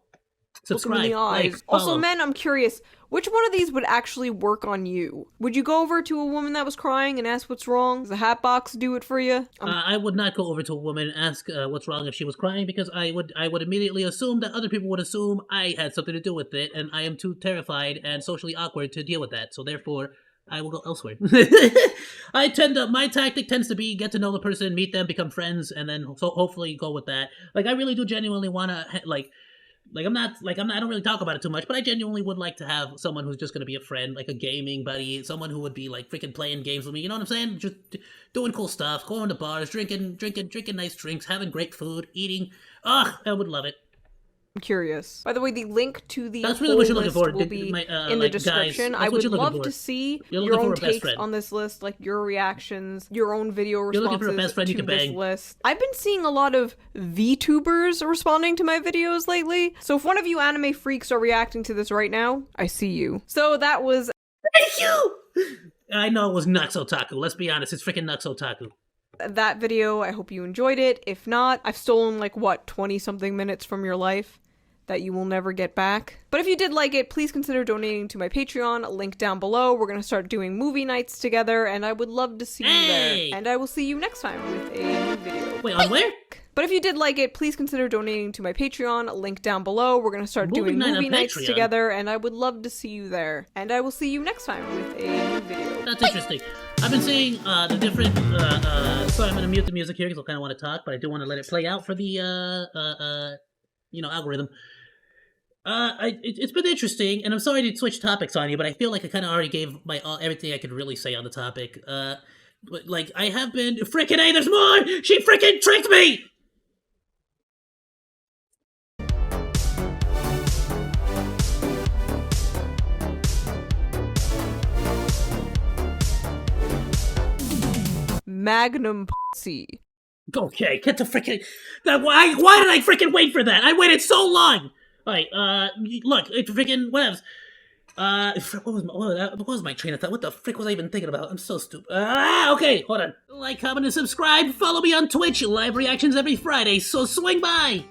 Subscribe, like, follow. Also, men, I'm curious, which one of these would actually work on you? Would you go over to a woman that was crying and ask what's wrong? Does the hat box do it for you? I would not go over to a woman and ask what's wrong if she was crying, because I would immediately assume that other people would assume I had something to do with it, and I am too terrified and socially awkward to deal with that. So therefore, I will go elsewhere. My tactic tends to be get to know the person, meet them, become friends, and then hopefully go with that. Like, I really do genuinely want to, I don't really talk about it too much, but I genuinely would like to have someone who's just going to be a friend, like a gaming buddy, someone who would be like freaking playing games with me, you know what I'm saying? Just doing cool stuff, going to bars, drinking nice drinks, having great food, eating. Ugh, I would love it. I'm curious. By the way, the link to the That's really what you're looking for. will be in the description. I would love to see your own takes on this list, like your reactions, your own video responses for a best friend you to can this bang. list. I've been seeing a lot of Vtubers responding to my videos lately, so if one of you anime freaks are reacting to this right now, I see you. So that was... Thank you! I know it was Nux Otaku. Let's be honest, it's freaking Nux Otaku. That video, I hope you enjoyed it. If not, I've stolen like, what, 20-something minutes from your life that you will never get back. But if you did like it, please consider donating to my Patreon, link down below. We're gonna start doing movie nights together, and I would love to see you there. And I will see you next time with a new video. Wait, on where? But if you did like it, please consider donating to my Patreon, link down below. We're gonna start doing movie nights together, and I would love to see you there. And I will see you next time with a new video. That's interesting. I've been seeing the different, sorry, I'm gonna mute the music here because I kind of want to talk, but I do want to let it play out for the, algorithm. It's been interesting, and I'm sorry to switch topics on you, but I feel like I kind of already gave my everything I could really say on the topic. But, like, I have been frickin' A, there's more! She frickin' tricked me! Magnum pussy. Okay, get the frickin'... Why did I frickin' wait for that? I waited so long! Alright, look, it's freaking whatever. What was my train of thought? What the frick was I even thinking about? I'm so stupid. Okay, hold on. Like, comment, and subscribe. Follow me on Twitch. Live reactions every Friday, so swing by!